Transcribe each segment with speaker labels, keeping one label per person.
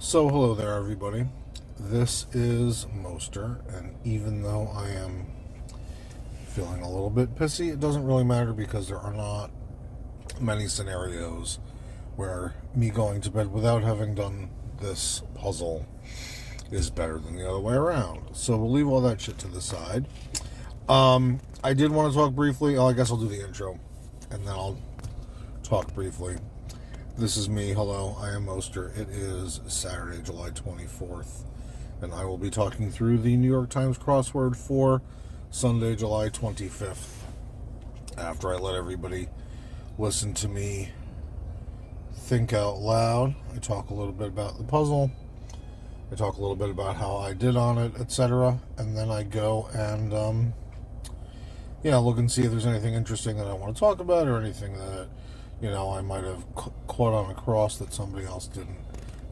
Speaker 1: So, hello there, everybody. This is Moster, and even though I am feeling a little bit pissy, it doesn't really matter because there are not many scenarios where me going to bed without having done this puzzle is better than the other way around. So, we'll leave all that shit to the side. I did want to talk briefly. I guess I'll do the intro, and then I'll talk briefly. This is me. Hello, I am Moster. It is Saturday, July 24th, and I will be talking through the New York Times crossword for Sunday, July 25th. After I let everybody listen to me think out loud, I talk a little bit about the puzzle, I talk a little bit about how I did on it, etc., and then I go and look and see if there's anything interesting that I want to talk about or anything that I might have caught on a cross that somebody else didn't,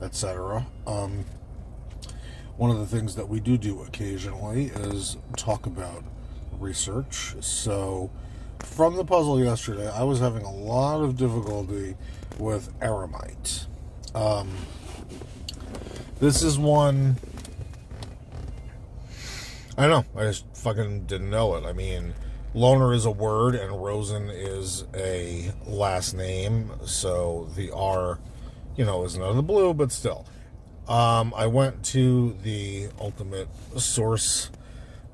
Speaker 1: etc. One of the things that we do occasionally is talk about research. So, from the puzzle yesterday, I was having a lot of difficulty with eremite. This is one, I don't know, I just fucking didn't know it. I mean, Loner is a word and Rosen is a last name, so the R, isn't out of the blue, but still. I went to the ultimate source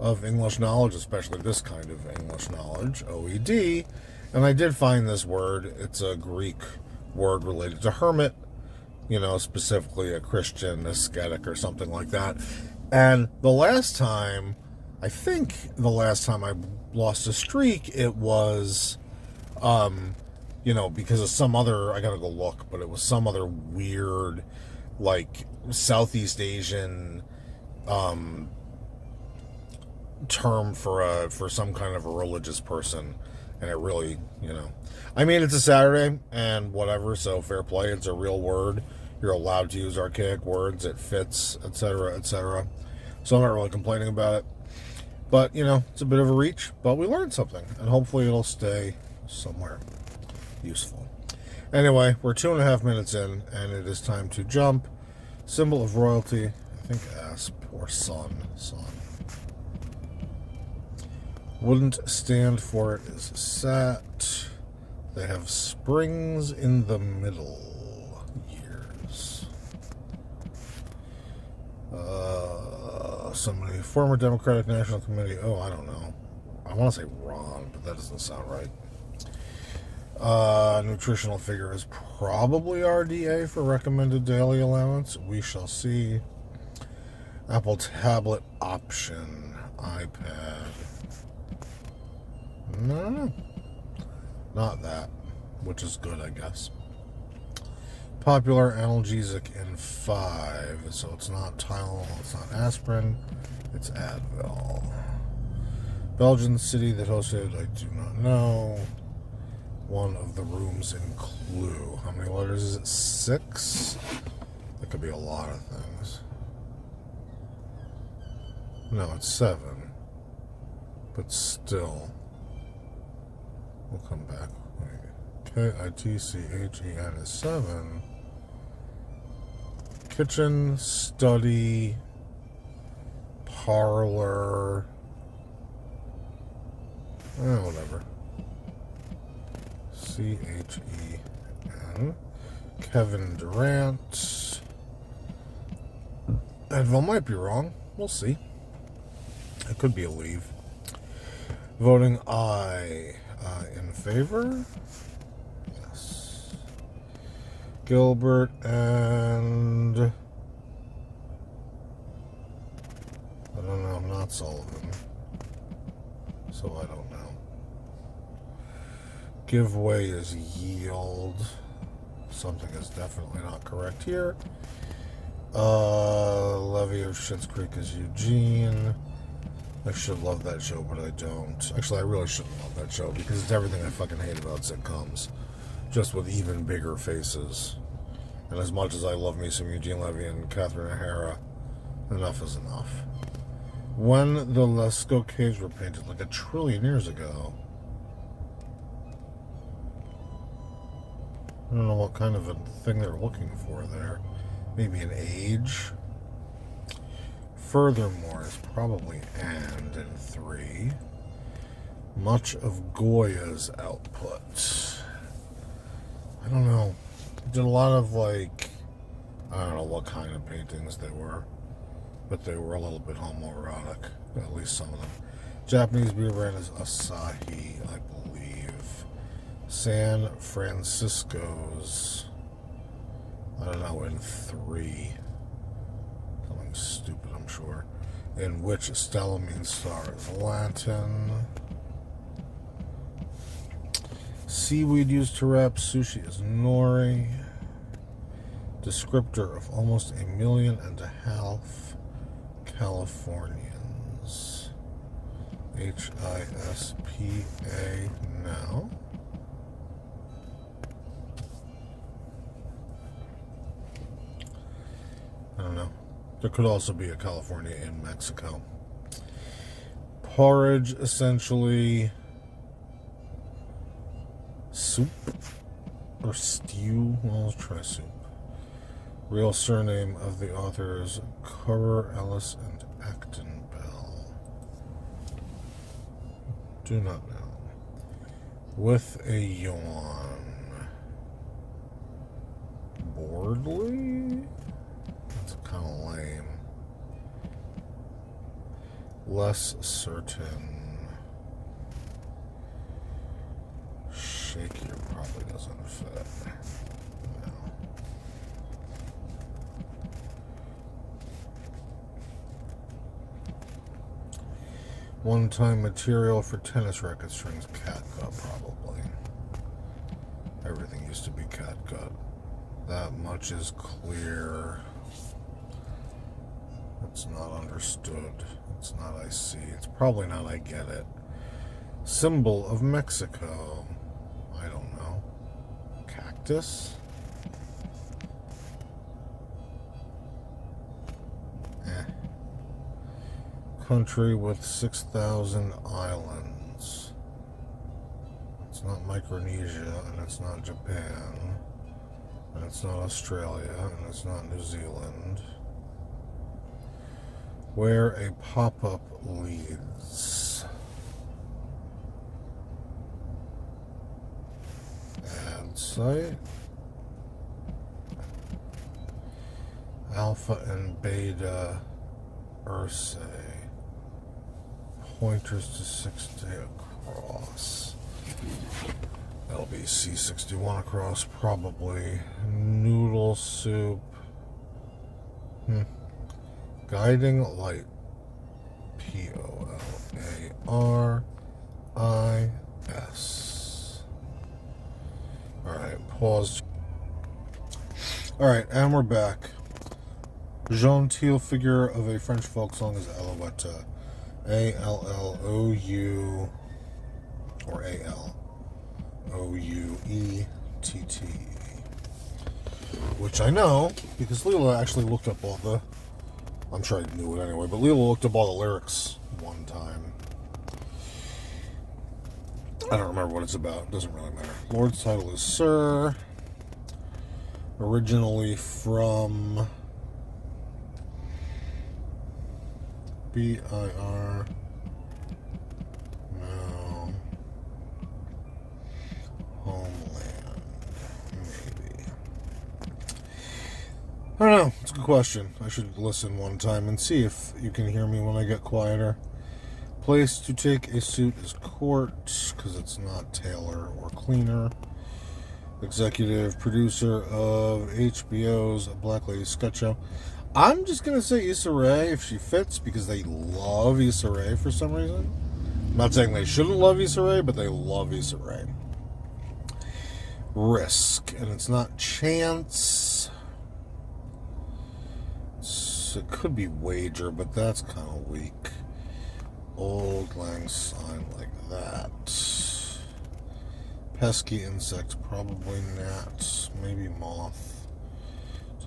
Speaker 1: of English knowledge, especially this kind of English knowledge, OED, and I did find this word. It's a Greek word related to hermit, specifically a Christian ascetic or something like that. And I think the last time I lost a streak, it was, because of some other, I gotta go look, but it was some other weird, like, Southeast Asian, term for some kind of a religious person. And it really, I mean, it's a Saturday and whatever, so fair play. It's a real word. You're allowed to use archaic words. It fits, etc., etc. So I'm not really complaining about it. But, it's a bit of a reach, but we learned something, and hopefully it'll stay somewhere useful. Anyway, we're 2.5 minutes in, and it is time to jump. Symbol of royalty, I think asp, or sun. Wouldn't stand for it is sat. They have springs in the middle. Years. Somebody, former Democratic National Committee. Oh, I don't know. I want to say Ron, but that doesn't sound right. Nutritional figure is probably RDA for recommended daily allowance. We shall see. Apple tablet option. iPad. No. Not that. Which is good, I guess. Popular analgesic in 5. So it's not Tylenol, it's not aspirin, it's Advil. Belgian city that hosted, I do not know. One of the rooms in Clue. How many letters is it? 6? That could be a lot of things. No, it's 7. But still. We'll come back. Kitchen is 7. Kitchen, study, parlor, whatever. CHEN. Kevin Durant. Advil might be wrong. We'll see. It could be a leave. Voting aye. In favor? Yes. Gilbert and I don't know, not Sullivan. So I don't know. Give way is yield. Something is definitely not correct here. Levy of Schitt's Creek is Eugene. I should love that show, but I don't. Actually, I really shouldn't love that show because it's everything I fucking hate about sitcoms. Just with even bigger faces. And as much as I love me some Eugene Levy and Catherine O'Hara, enough is enough. When the Lascaux caves were painted, like 1 trillion years ago. I don't know what kind of a thing they're looking for there. maybe an age. Furthermore is probably and in 3. Much of Goya's output. I don't know. He did a lot of, like, I don't know what kind of paintings they were, but they were a little bit homoerotic, at least some of them. Japanese beer brand is Asahi, I believe. San Francisco's, I don't know, in 3. Something stupid, I'm sure. In which Stella means star is Latin. Seaweed used to wrap sushi is nori. Descriptor of almost 1.5 million Californians. HISPA now. I don't know. There could also be a California in Mexico. Porridge, essentially soup or stew. Well, let's try soup. Real surname of the authors Currer, Ellis, and Acton Bell. Do not know. With a yawn. Boardley? That's kind of lame. Less certain. Shakier probably doesn't fit. No. One-time material for tennis racket strings, catgut probably. Everything used to be catgut. That much is clear. It's not understood. It's not I see. It's probably not I get it. Symbol of Mexico. I don't know. Cactus? Country with 6,000 islands. It's not Micronesia, and it's not Japan, and it's not Australia, and it's not New Zealand. Where a pop-up leads. Ad site. Alpha and Beta Ursae. Pointers to 6-day across. That'll be C61 across, probably. Noodle soup. Guiding light. P-O-L-A-R-I-S. Alright, pause. Alright, and we're back. Gentile figure of a French folk song is Alouette. A-L-L-O-U or A-L-O-U-E-T-T. Which I know because Leela actually looked up all the, I'm sure I knew it anyway, but Leela looked up all the lyrics one time. I don't remember what it's about. It doesn't really matter. Lord's title is Sir. Originally from B-I-R. No. Homeland. Maybe. I don't know. It's a good question. I should listen one time and see if you can hear me when I get quieter. Place to take a suit is court, because it's not tailor or cleaner. Executive producer of HBO's Black Lady Sketch Show. I'm just going to say Issa Rae if she fits, because they love Issa Rae for some reason. I'm not saying they shouldn't love Issa Rae, but they love Issa Rae. Risk, and it's not chance. It could be wager, but that's kind of weak. Old lang syne like that. Pesky insect, probably gnat, maybe moth.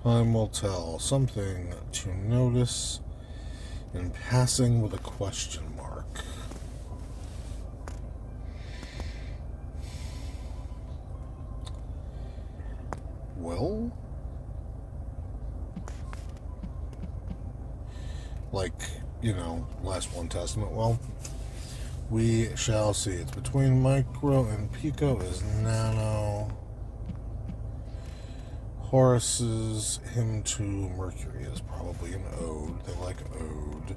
Speaker 1: Time will tell. Something to notice in passing with a question mark. Well, like, last one testament. Well, we shall see. It's between micro and pico is nano. Horace's hymn to Mercury is probably an ode. They like ode.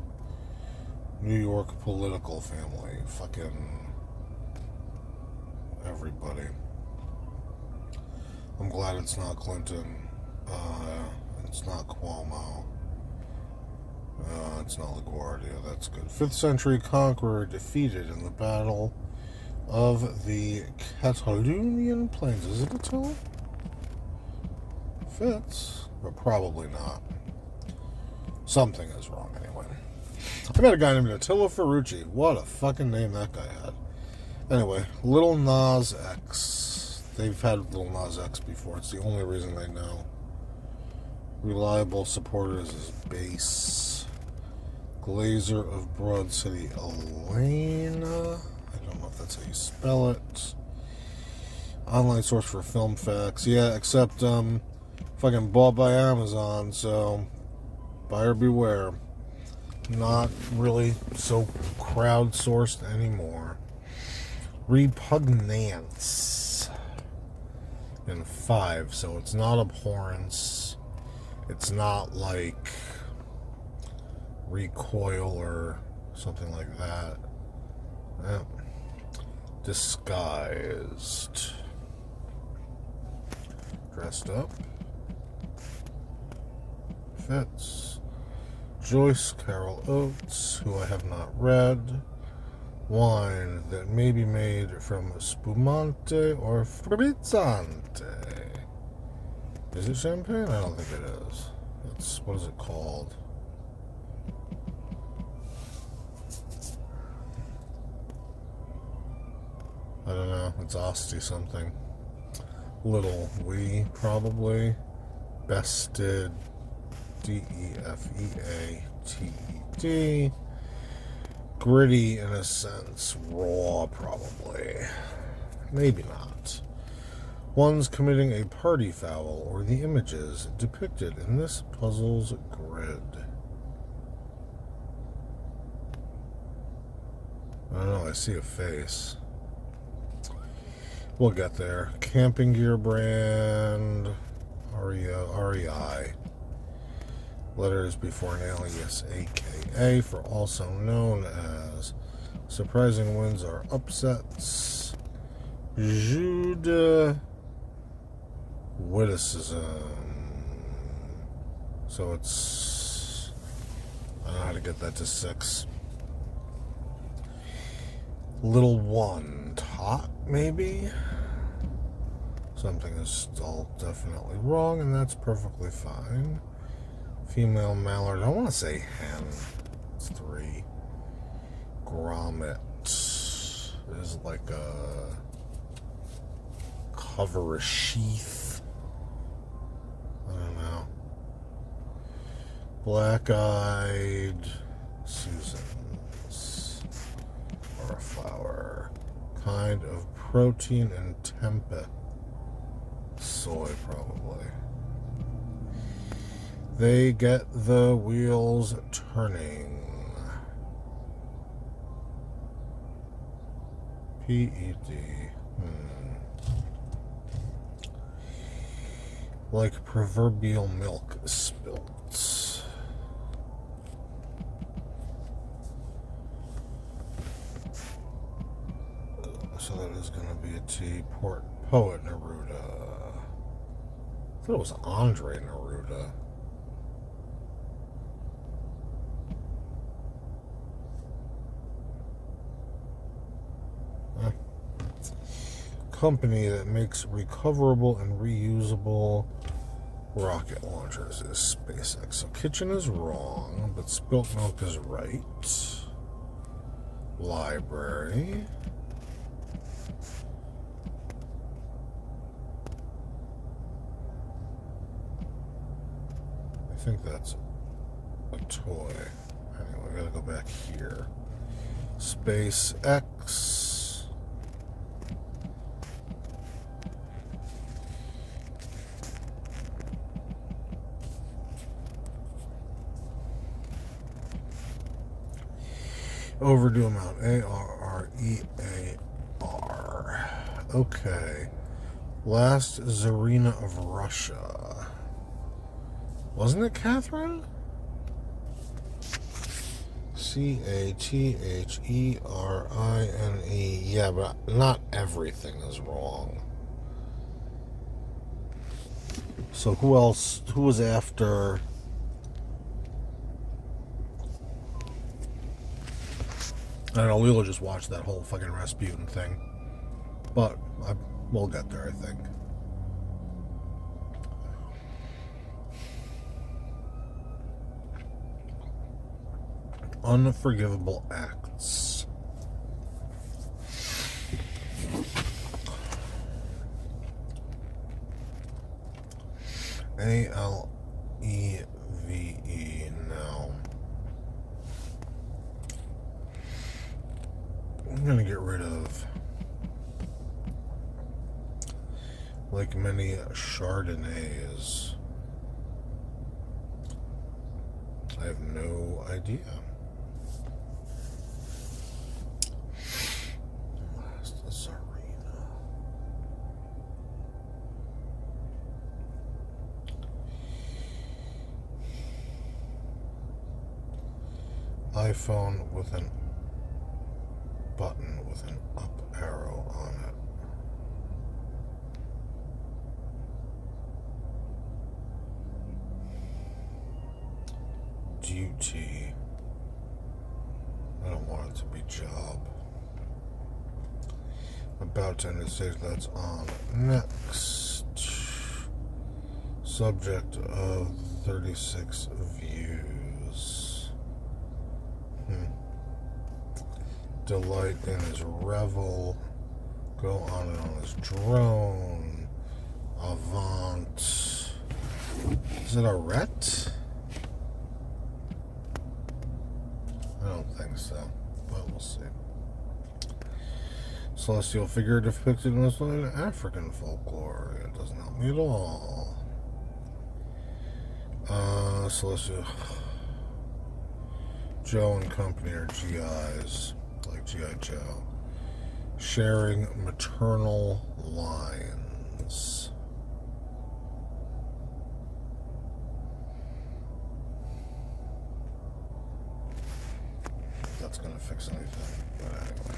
Speaker 1: New York political family. Fucking everybody. I'm glad it's not Clinton. It's not Cuomo. It's not LaGuardia. That's good. 5th century conqueror defeated in the Battle of the Catalonian Plains. Is it Attila? Fits, but probably not. Something is wrong anyway. I met a guy named Attila Ferrucci. What a fucking name that guy had. Anyway, Lil Nas X. They've had Lil Nas X before. It's the only reason they know. Reliable supporters is Bass. Glazer of Broad City, Elena. I don't know if that's how you spell it. Online source for film facts. Yeah, except fucking bought by Amazon, so buyer beware. Not really so crowdsourced anymore. Repugnance in 5, so it's not abhorrence. It's not like recoil or something like that. Disguised. Dressed up. Fits. Joyce Carol Oates, who I have not read. Wine that may be made from spumante or frizzante. Is it champagne? I don't think it is. It's, what is it called? I don't know. It's Asti something. Little we, probably. Bested. Defeated. Gritty in a sense. Raw, probably. Maybe not. One's committing a party foul, or the images depicted in this puzzle's grid. I don't know, I see a face. We'll get there. Camping gear brand. REI. Letters before an alias, AKA, for also known as surprising wins or upsets. Jude witticism. So it's, I don't know how to get that to 6. Little one tot, maybe? Something is still definitely wrong, and that's perfectly fine. Female mallard, I want to say hen. It's 3. Grommet is like a cover a sheath. I don't know. Black-eyed Susans, or a flower. Kind of protein and tempeh. Soy, probably. They get the wheels turning. PED. Like proverbial milk spilt. So that is going to be a T. Poet Neruda. I thought it was Andre Neruda. Company that makes recoverable and reusable rocket launchers is SpaceX. So kitchen is wrong, but spilt milk is right. Library. I think that's a toy. Anyway, I gotta go back here. SpaceX. Overdue amount. Arrear. Okay. Last Tsarina of Russia. Wasn't it Catherine? Catherine. Yeah, but not everything is wrong. So who else? Who was after? I don't know. We'll just watch that whole fucking Rasputin thing, but we'll get there, I think. Unforgivable acts. Aleve. No. I'm gonna get rid of, like many Chardonnays. I have no idea. Last Tsarina. iPhone with an button with an up arrow on it. Duty. I don't want it to be job. About to end the stage, that's on. Next. Subject of 36 views. Delight in his revel. Go on and on his drone. Avant. Is it a ret? I don't think so, but we'll see. Celestial figure depicted in this African folklore. It doesn't help me at all. Celestial Joe and Company are GIs, like G.I. Joe. Sharing maternal lines. If that's going to fix anything, but anyway.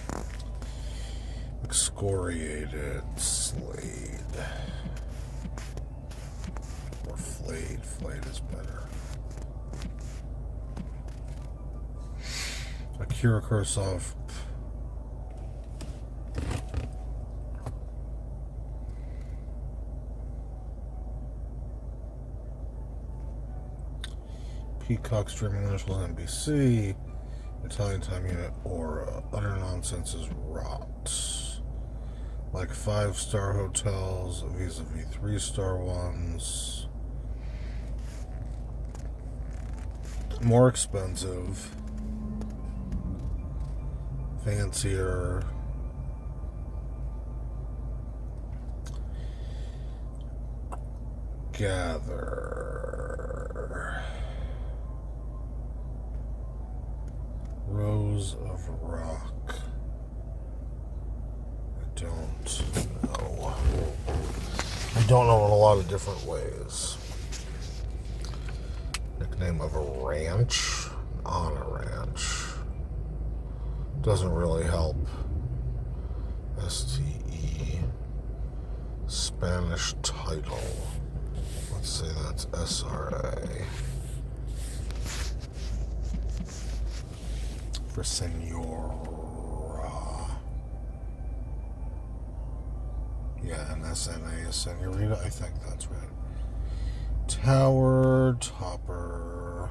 Speaker 1: Excoriated, slayed. Or flayed. Flayed is better. Akira Kurosawa. Peacock streaming initials NBC. Italian time unit Aura. Utter nonsense is rot. Like 5-star hotels vis-a-vis 3-star ones. More expensive. Fancier. Gather. Rose of Rock. I don't know. I don't know in a lot of different ways. Nickname of a ranch. On a ranch. Doesn't really help. STE. Spanish title. Let's say that's SRA. For Senora. Yeah, and SNA is Senorita. I think that's right. Tower, Topper.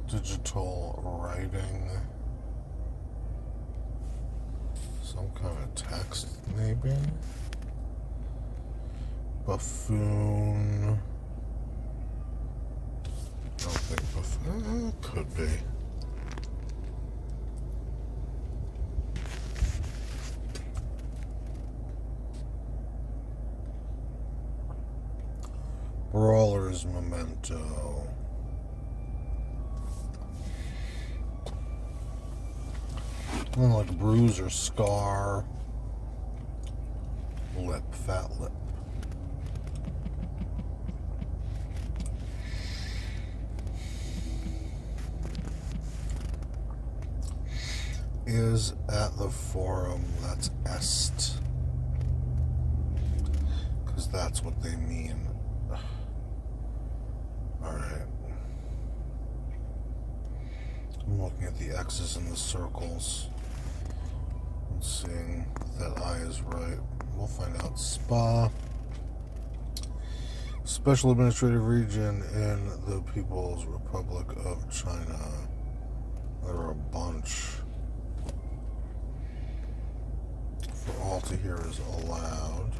Speaker 1: Digital writing. Some kind of text, maybe. Buffoon. I don't think buffoon. Could be. Brawler's Memento. Like bruise or scar. Lip, fat lip. Is at the forum, that's est. Because that's what they mean. Alright. I'm looking at the X's and the circles and seeing that I is right. We'll find out. Spa. Special Administrative Region in the People's Republic of China. There are a bunch. For all to hear is allowed.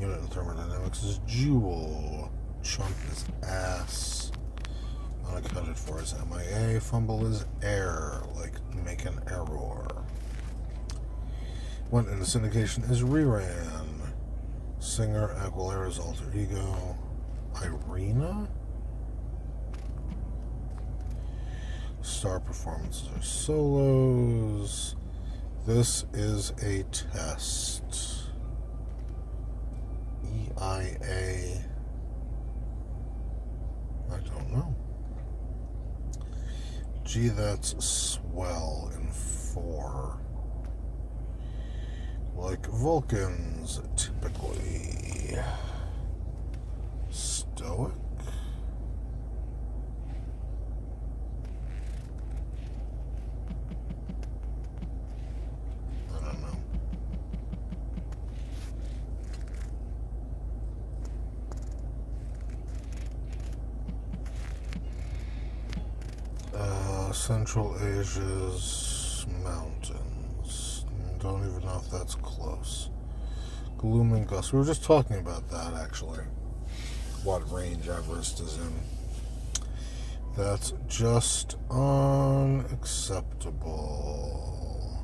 Speaker 1: Unit in thermodynamics is joule. Chunk is ass. Unaccounted for is MIA. Fumble is error, like make an error. Went into syndication is reran. Singer Aguilera's alter ego. Irina. Star performances are solos. This is a test. EIA. I don't know. Gee, that's swell in 4. Like Vulcans, typically. Stoic? I don't know. Central Asia's mountains. Don't even know if that's close. Gloom and Gust. We were just talking about that, actually. What range Everest is in. That's just unacceptable.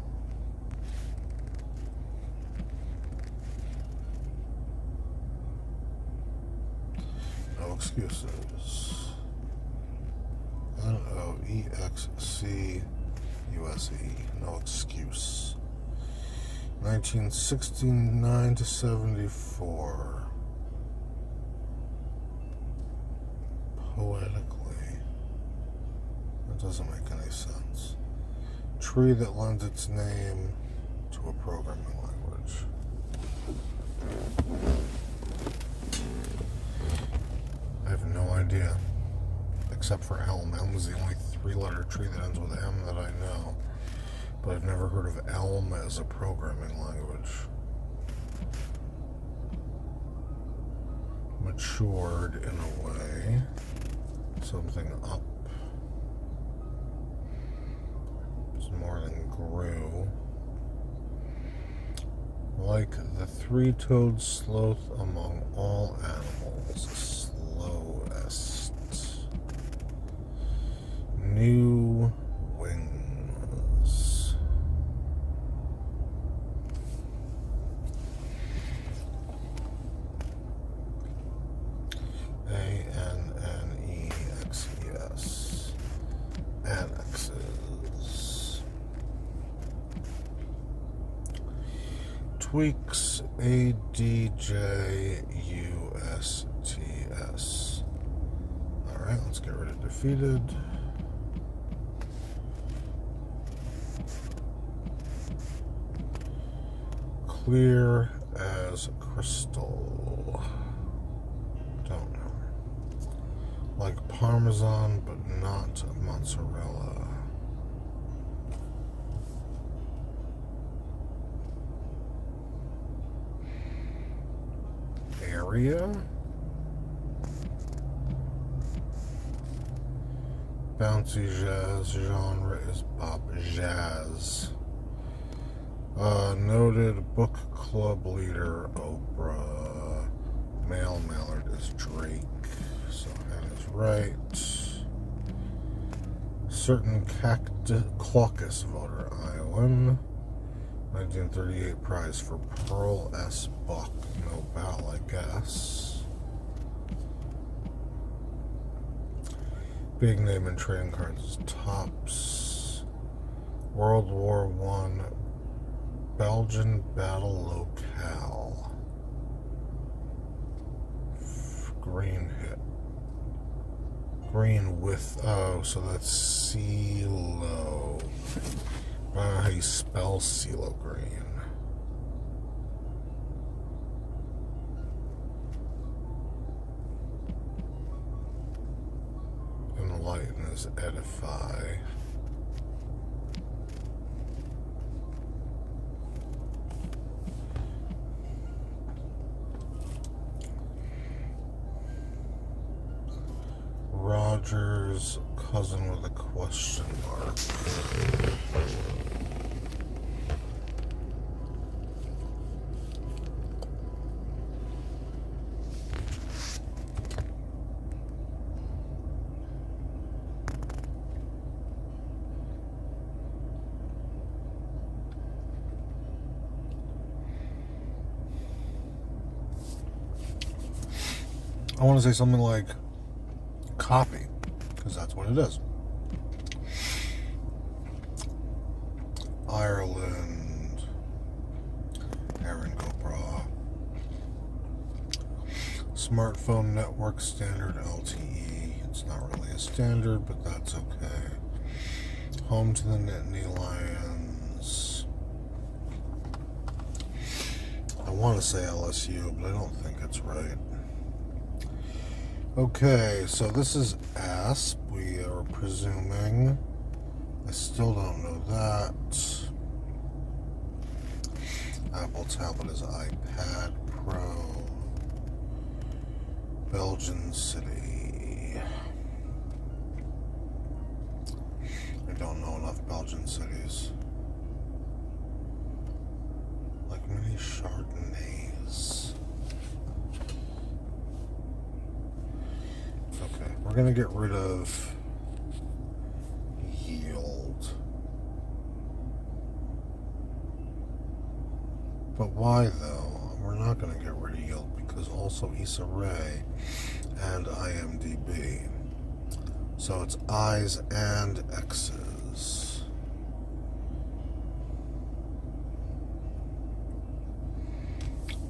Speaker 1: No excuses. NOEXCUSE. No excuse. 1969 to 74. Poetically. That doesn't make any sense. Tree that lends its name to a programming language. I have no idea. Except for elm. Elm is the only 3-letter tree that ends with M that I know. But I've never heard of elm as a programming language. Matured in a way. Something up. It's more than grew. Like the 3-toed sloth among all animals. Slowest. New wings. ANNEXES. Annexes. Tweaks. ADJUSTS. Alright, let's get rid of defeated. Clear as crystal. Don't know. Like Parmesan, but not mozzarella. Area? Bouncy jazz. Genre is pop jazz. Noted book club leader Oprah. Male Mallard is Drake. So that is right. Certain caucus voter, Iowan. 1938 prize for Pearl S. Buck. No Bell, I guess. Big name in trading cards is Tops. World War One Belgian battle locale. Green hit. Green with, oh, so that's CeeLo. I don't know how you spell CeeLo Green. Enlighten is edify. Roger's cousin with a question mark. I want to say something like copy, because that's what it is. Ireland, Aaron Gopra. Smartphone network standard LTE. It's not really a standard, but that's okay. Home to the Nittany Lions. I want to say LSU, but I don't think it's right. Okay, so this is ASP, we are presuming. I still don't know that. Apple tablet is iPad Pro. Belgian city. I don't know enough Belgian cities. Like many Chardonnays. Okay, we're gonna get rid of yield. But why though? We're not gonna get rid of yield because also Issa Rae and IMDb. So it's I's and X's.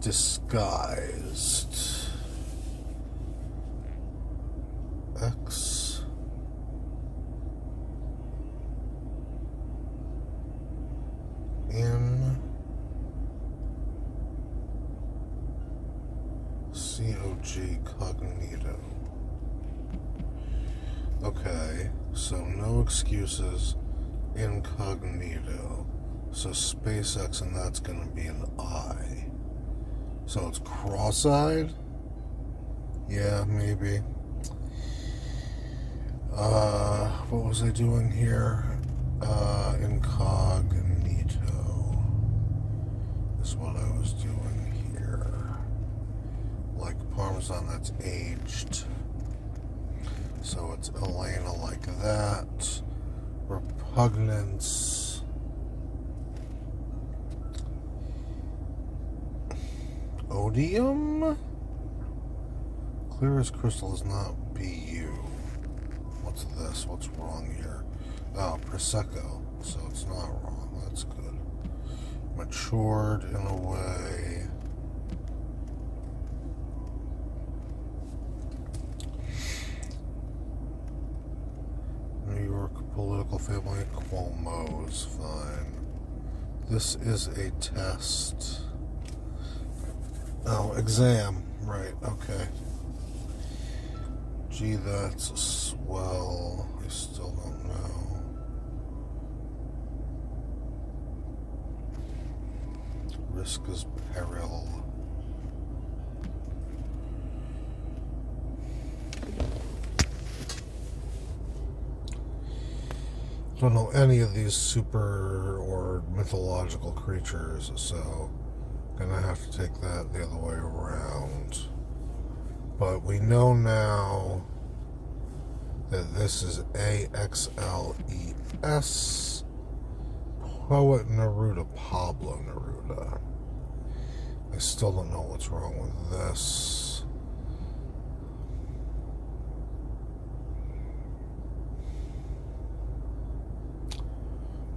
Speaker 1: Disguised. X in COG cognito. Okay, so no excuses, incognito. So SpaceX, and that's going to be an I. So it's cross-eyed? Yeah, maybe. What was I doing here? Incognito is what I was doing here. Like Parmesan that's aged. So it's Elena like that. Repugnance. Odium? Clear as crystal is not BU. What's this? What's wrong here? Oh, Prosecco. So it's not wrong. That's good. Matured in a way. New York political family. Cuomo's fine. This is a test. Oh, exam. Right, okay. Gee, that's swell. I still don't know. Risk is peril. Don't know any of these super or mythological creatures, so gonna have to take that the other way around. But we know now that this is AXLES. Poet Neruda, Pablo Neruda. I still don't know what's wrong with this.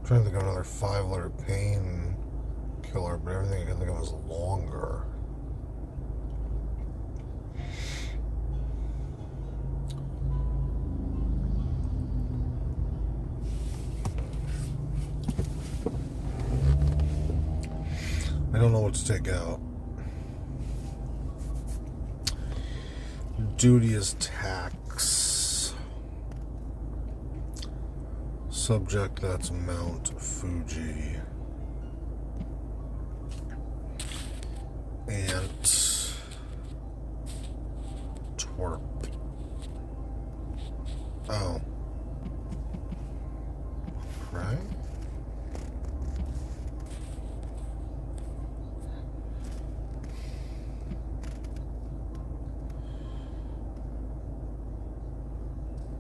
Speaker 1: I'm trying to think of another 5-letter pain killer, but everything I can think of is longer. I don't know what to take out. Duty is tax. Subject, that's Mount Fuji. Ant. Twerp. Oh. Right?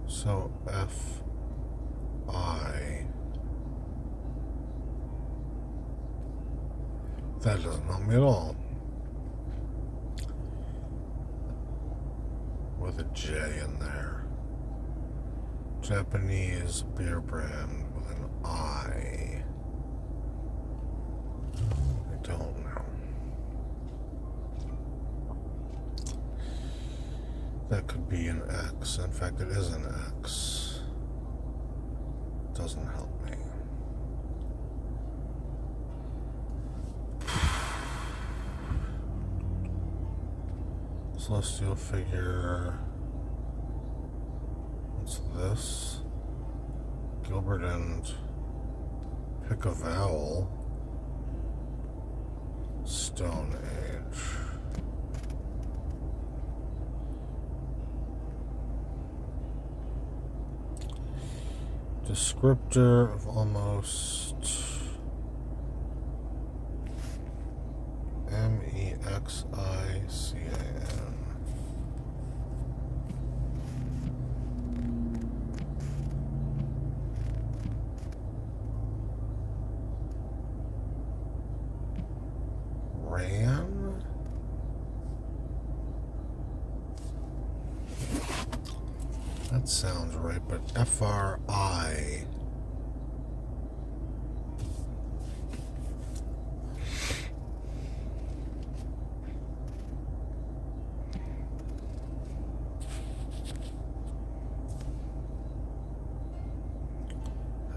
Speaker 1: So F-I. That doesn't help me at all. With a J in there. Japanese beer brand with an I. I don't know. That could be an X. In fact, it is an X. Doesn't help me. Celestial figure. What's this? Gilbert and pick a vowel. Stone Age. Descriptor of almost MEXICAN. Ran? That sounds right, but FRI.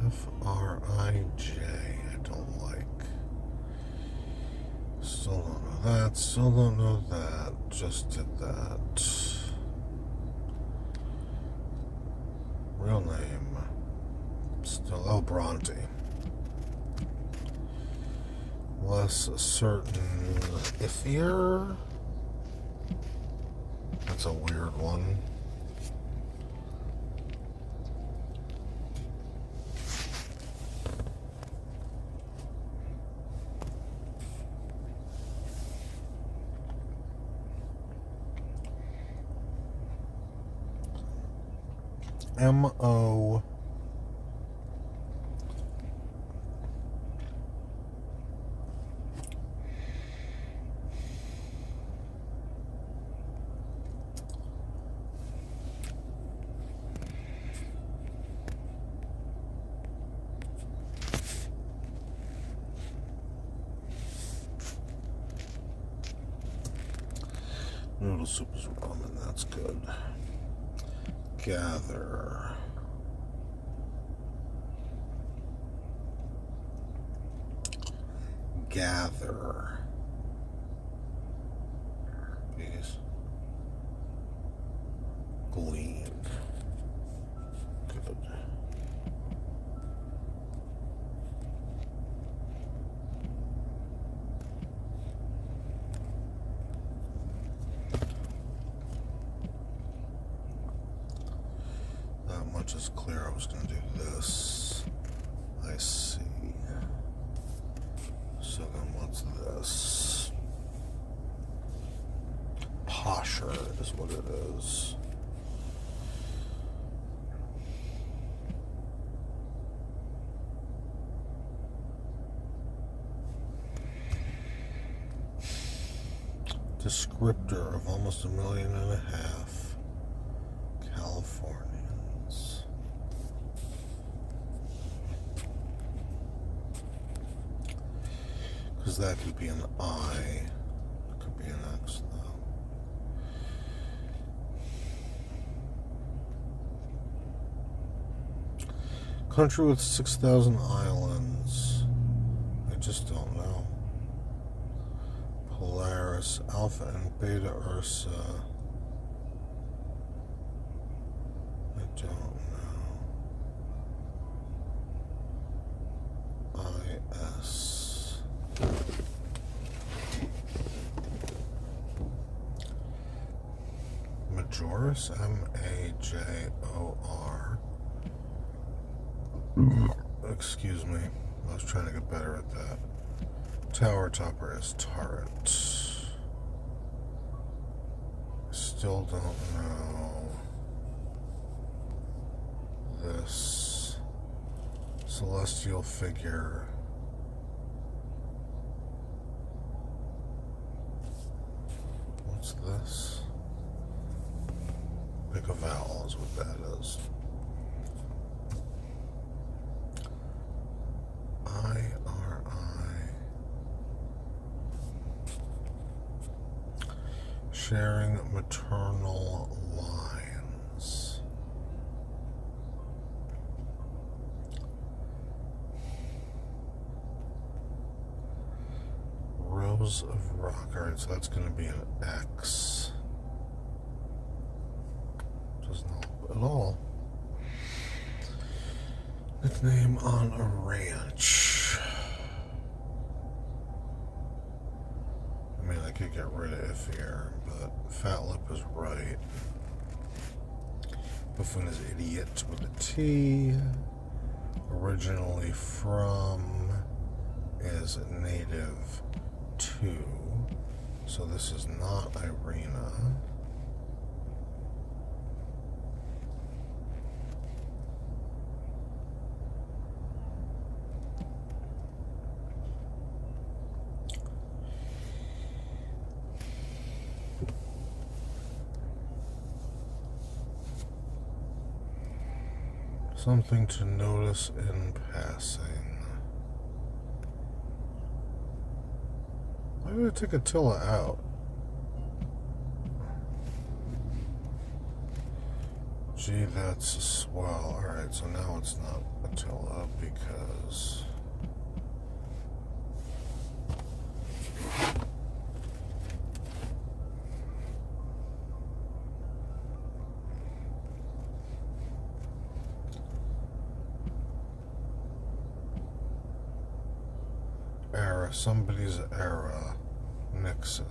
Speaker 1: FRIJ, I don't like. Still don't know that, still don't know that, just did that. Real name, still Bronte. Less certain, iffier. That's a weird one. MO. Noodle soup is ramen, that's good. Gather. Gather. Please. Glean. Good. That much is clear. I was going to do this. I see. So then what's this? Posher is what it is. Descriptor of almost 1.5 million Californians. Because that could be an I. It could be an X, though. Country with 6,000 islands. I just don't know. Polaris, Alpha and Beta Ursa. I don't know. IS. Majoris, MAJOR. Excuse me. I was trying to get better at that. Tower topper is turret. Still don't know this celestial figure. What's this? Pick a vowel is what that is. Sharing maternal lines. Rose of Rock. Alright, so that's going to be an X. Doesn't help at all. Nickname on a ranch. I mean, I could get rid of if here, but Fat Lip is right. Buffoon is idiot with a T. Originally from is native to. So this is not Irina. Something to notice in passing. Why did I take Attila out? Gee, that's swell. Alright, so now it's not Attila because... era, somebody's era, Nixon.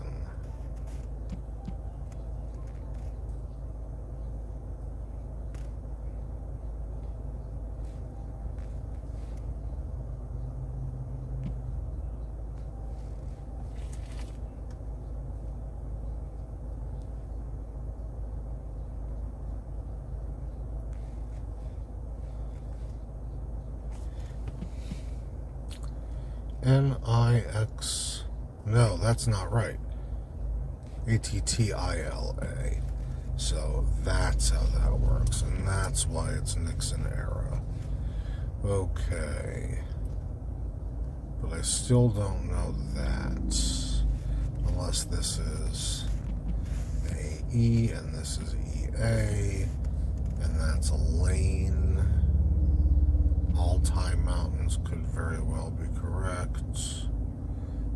Speaker 1: N-I-X... No, that's not right. A-T-T-I-L-A. So that's how that works, and that's why it's Nixon era. Okay. But I still don't know that. Unless this is A-E, and this is E-A, and that's a lane. Altai Mountains could very well be correct.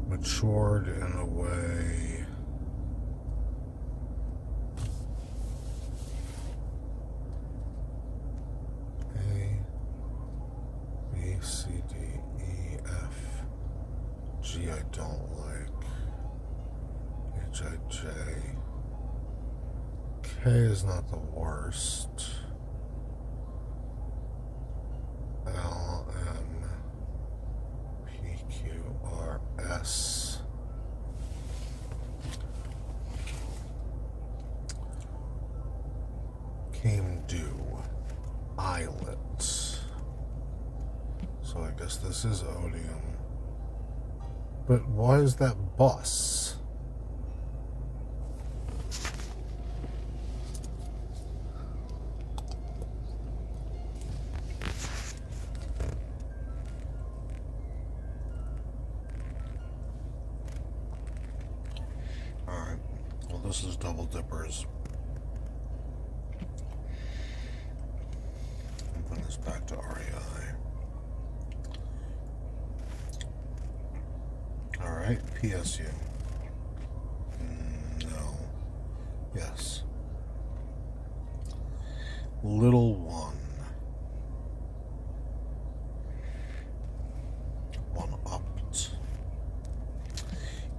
Speaker 1: Matured in a way. A, B, C, D, E, F, G I don't like. H, I, J. K is not the worst. L, M, P, Q, R, S. Came due. Islet. So I guess this is odium. But why is that bus? This is Double Dippers. Bring this back to REI. Alright, PSU. No. Yes. Little one. One opt.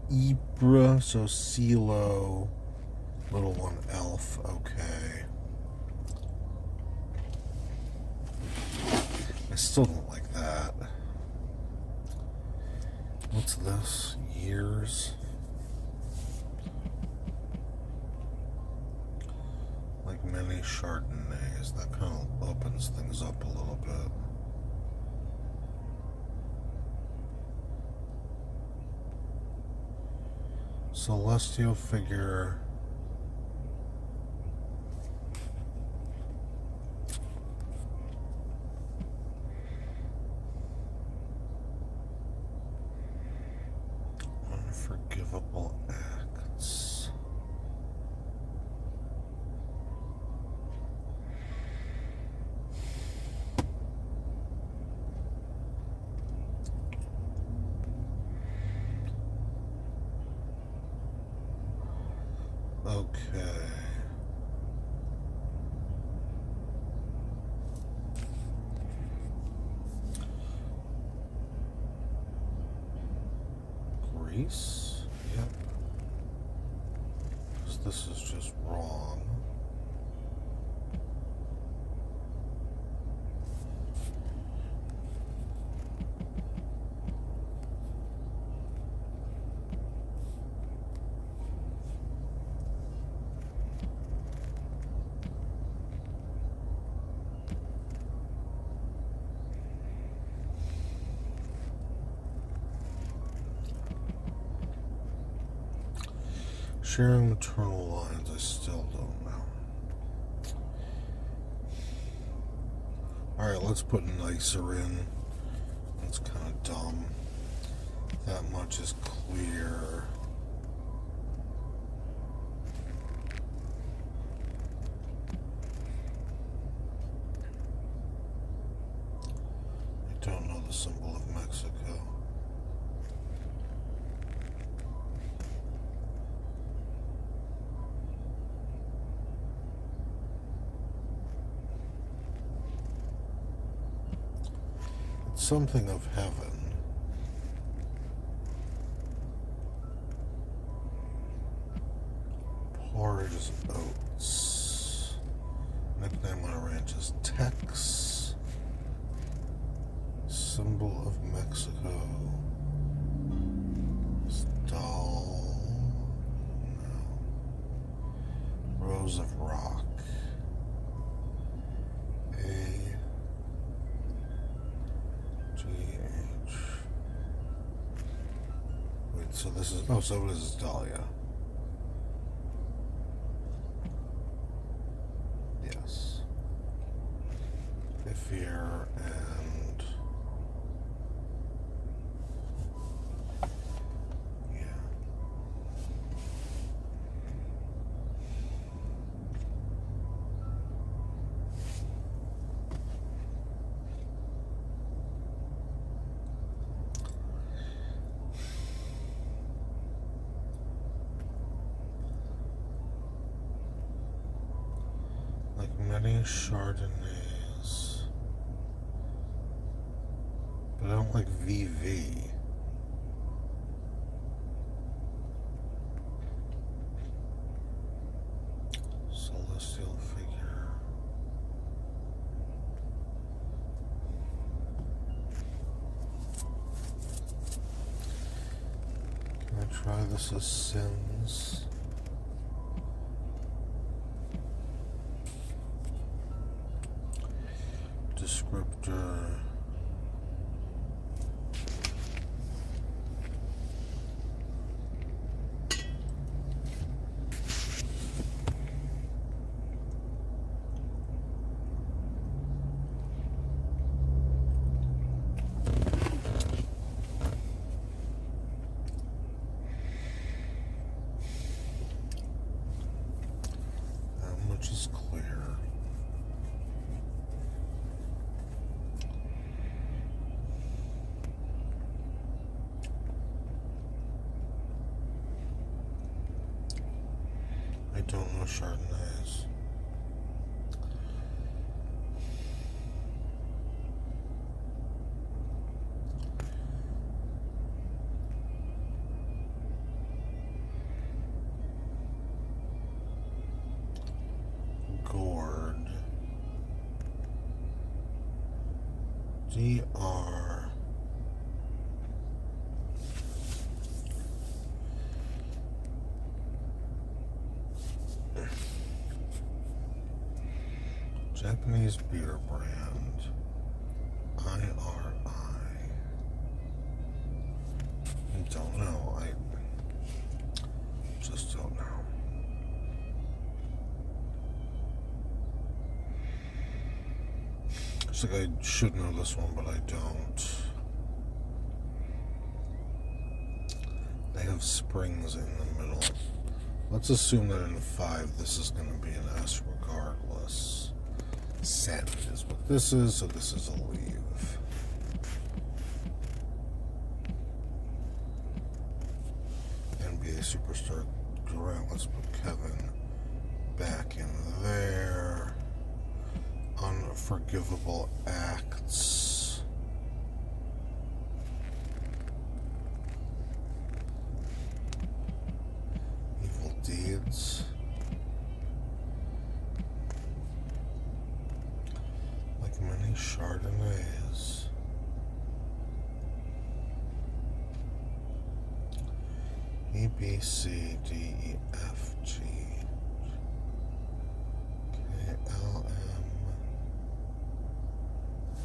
Speaker 1: Ibra, so CeeLo. Little one elf, okay. I still don't like that. What's this? Years? Like many Chardonnays. That kind of opens things up a little bit. Celestial figure. Unforgivable acts. Okay. Grease? Yep. Because this is just wrong. Sharing maternal lines, I still don't know. Alright, let's put nicer in. That's kind of dumb. That much is clear. I don't know the symbol of Mexico. Something of heaven. Porridge is oats. Nickname on a ranch is Tex. Symbol of Mexico is doll. No. Rose of rock. So this is, oh, so this is Dahlia. Yes. Ifir and, yeah. Many Chardonnays, but I don't like VV. Celestial figure. Can I try this as sins? Descriptor. is clear. I don't know Chardonnays. Gourd. DR. Japanese beer brand. IRI. I don't know. I just don't know. It's like I should know this one, but I don't. They have springs in the middle. Let's assume that in 5 this is going to be an S regardless. Send is what this is, so this is a leave. NBA superstar Durant, let's put Kevin back in there. Unforgivable acts. Evil deeds. Like many Chardonnays. E, B, C, D, E, F, G, K, L, M,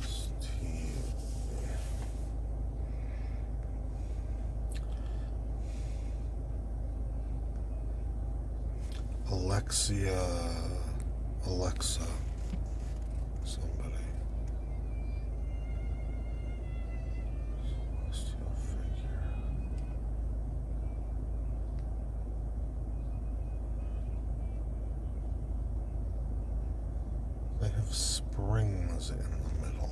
Speaker 1: S, T, Alexa, somebody. Celestial figure. They have springs in the middle.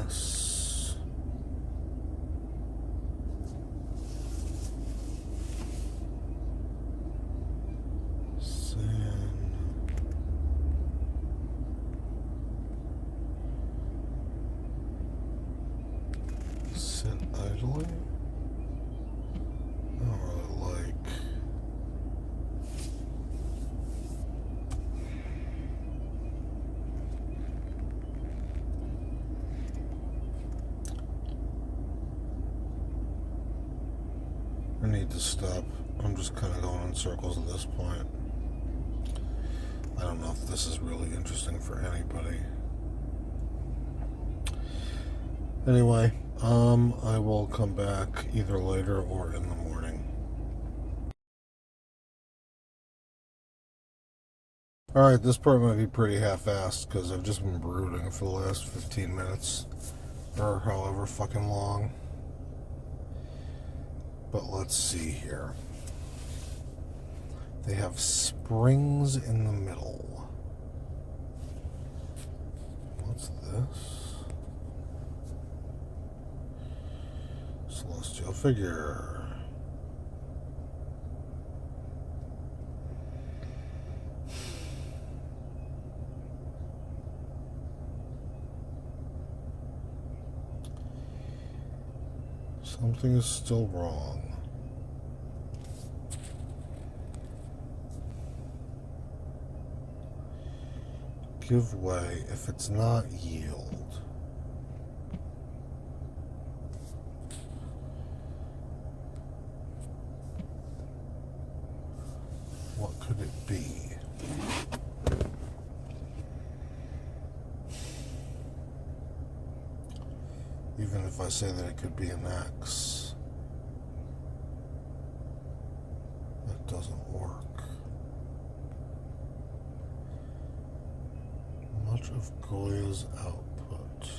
Speaker 1: S. Sin. Sit idly? I don't really like. I need to stop. I'm just kind of going in circles at this point. I don't know if this is really interesting for anybody. Anyway, I will come back either later or in the morning. Alright, this part might be pretty half-assed because I've just been brooding for the last 15 minutes or however fucking long. But let's see here. They have springs in the middle. What's this? Celestial figure. Something is still wrong. Give way. If it's not, yield. What could it be? Even if I say that it could be an X, that doesn't work. Much of Goya's output.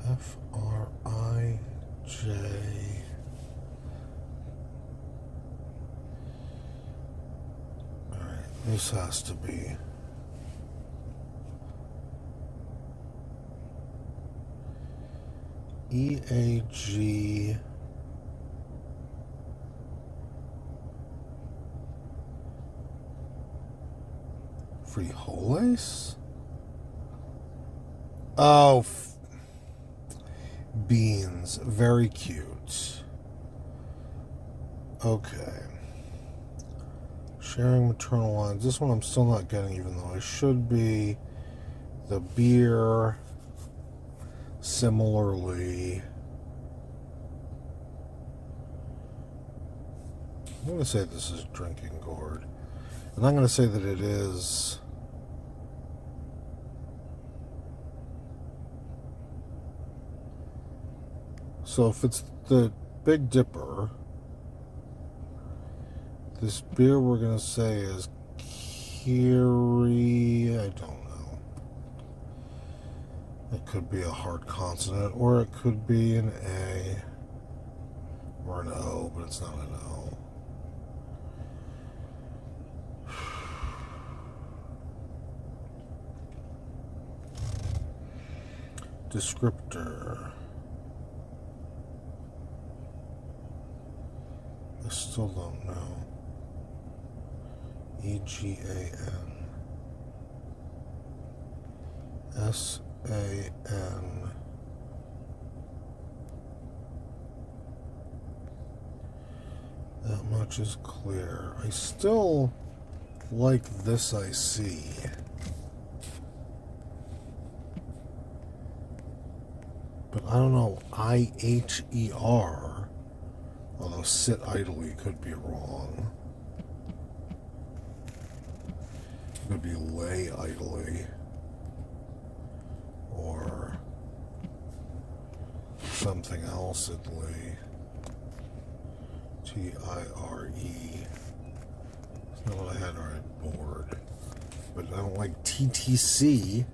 Speaker 1: F-R-I-J. Alright, this has to be E-A-G frijoles? Oh, beans. Very cute. Okay. Sharing maternal lines. This one I'm still not getting, even though I should be. The beer. Similarly. I'm going to say this is drinking gourd. And I'm going to say that it is. So if it's the Big Dipper, this beer we're going to say is Kiri. I don't know. It could be a hard consonant, or it could be an A or an O, but it's not an O. Descriptor. I still don't know. E-G-A-N. S-A-N. That much is clear. I still like this I see. But I don't know. I-H-E-R. Although sit idly could be wrong. It could be lay idly. Or something else idly. T-I-R-E. That's not what I had. Alright, bored. But I don't like TTC.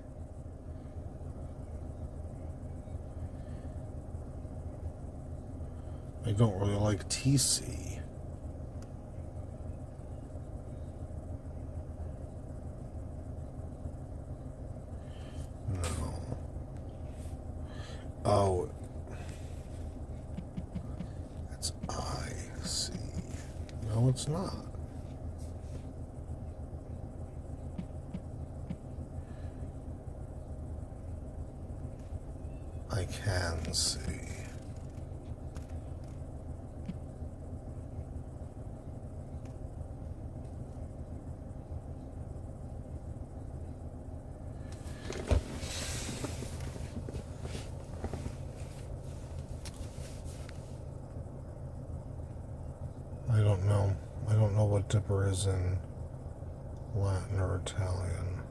Speaker 1: I don't really like TC. No. Oh. It's I-C. No, it's not. I can see. I don't know. I don't know what dipper is in Latin or Italian.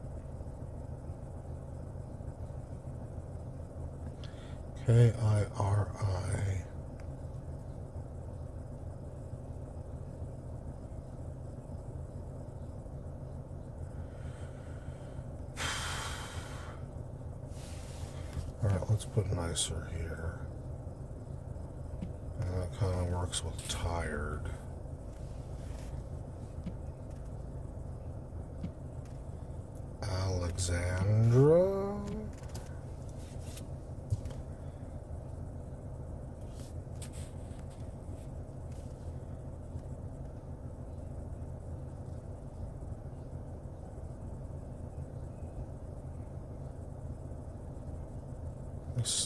Speaker 1: K-I-R-I. Alright, let's put nicer here. And that kind of works with tired. Alexandra.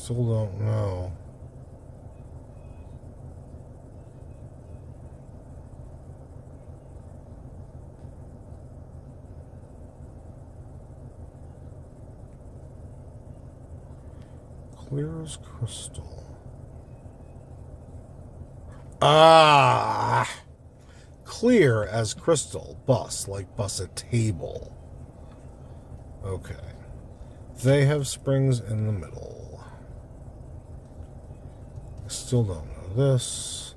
Speaker 1: still don't know. Clear as crystal. Ah! Clear as crystal. Bus, like bus a table. Okay. They have springs in the middle. I still don't know this.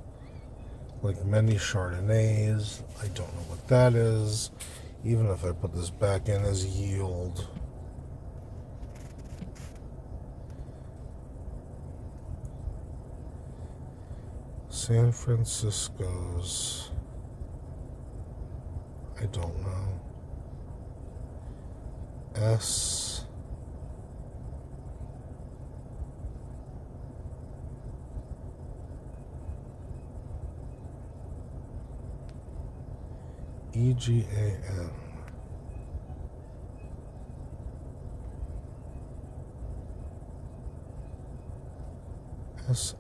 Speaker 1: Like many Chardonnays. I don't know what that is. Even if I put this back in as yield. San Francisco's. I don't know. S. EGAN. SIND.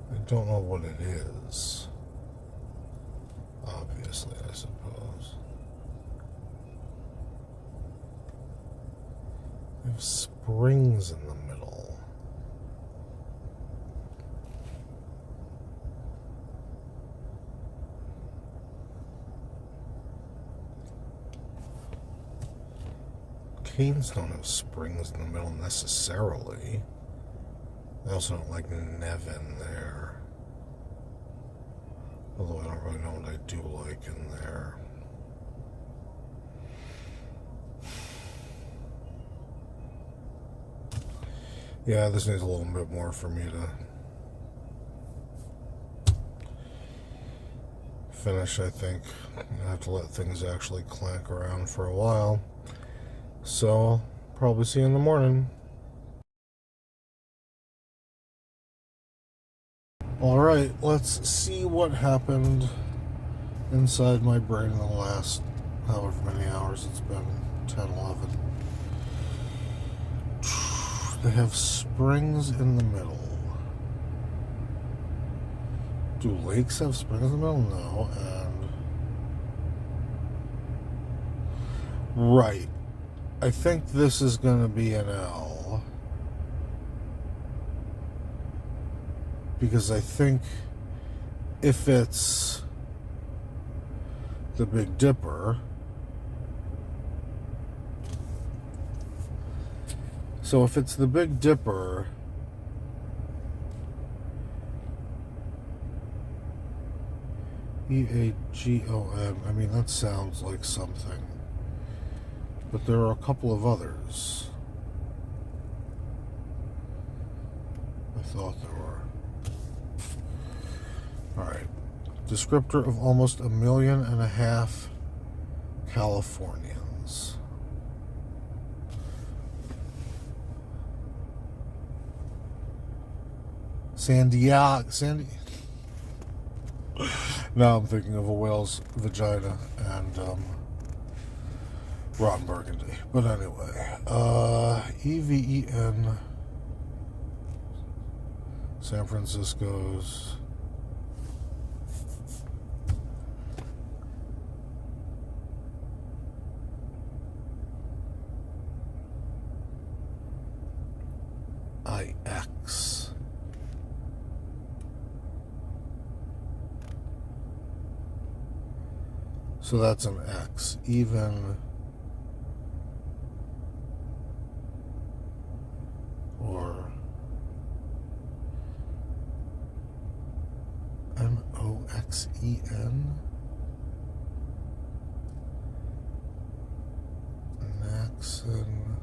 Speaker 1: I don't know what it is. Obviously, I suppose. They have springs in the middle. Canes don't have springs in the middle necessarily. I also don't like Nevin there. Although I don't really know what I do like in there. Yeah, this needs a little bit more for me to finish, I think. I have to let things actually clank around for a while. So, probably see you in the morning. Alright, let's see what happened inside my brain in the last however many hours it's been. 10, 11. They have springs in the middle. Do lakes have springs in the middle? No. And right. I think this is going to be an L. Because I think if it's the Big Dipper, so if it's the Big Dipper, EAGON, I mean, that sounds like something. But there are a couple of others. I thought there were. Alright. Descriptor of almost 1.5 million Californians. Sandy. Now I'm thinking of a whale's vagina and rotten burgundy. But anyway, EVEN, San Francisco's IX. So that's an X. Even or MOXEN. Maxon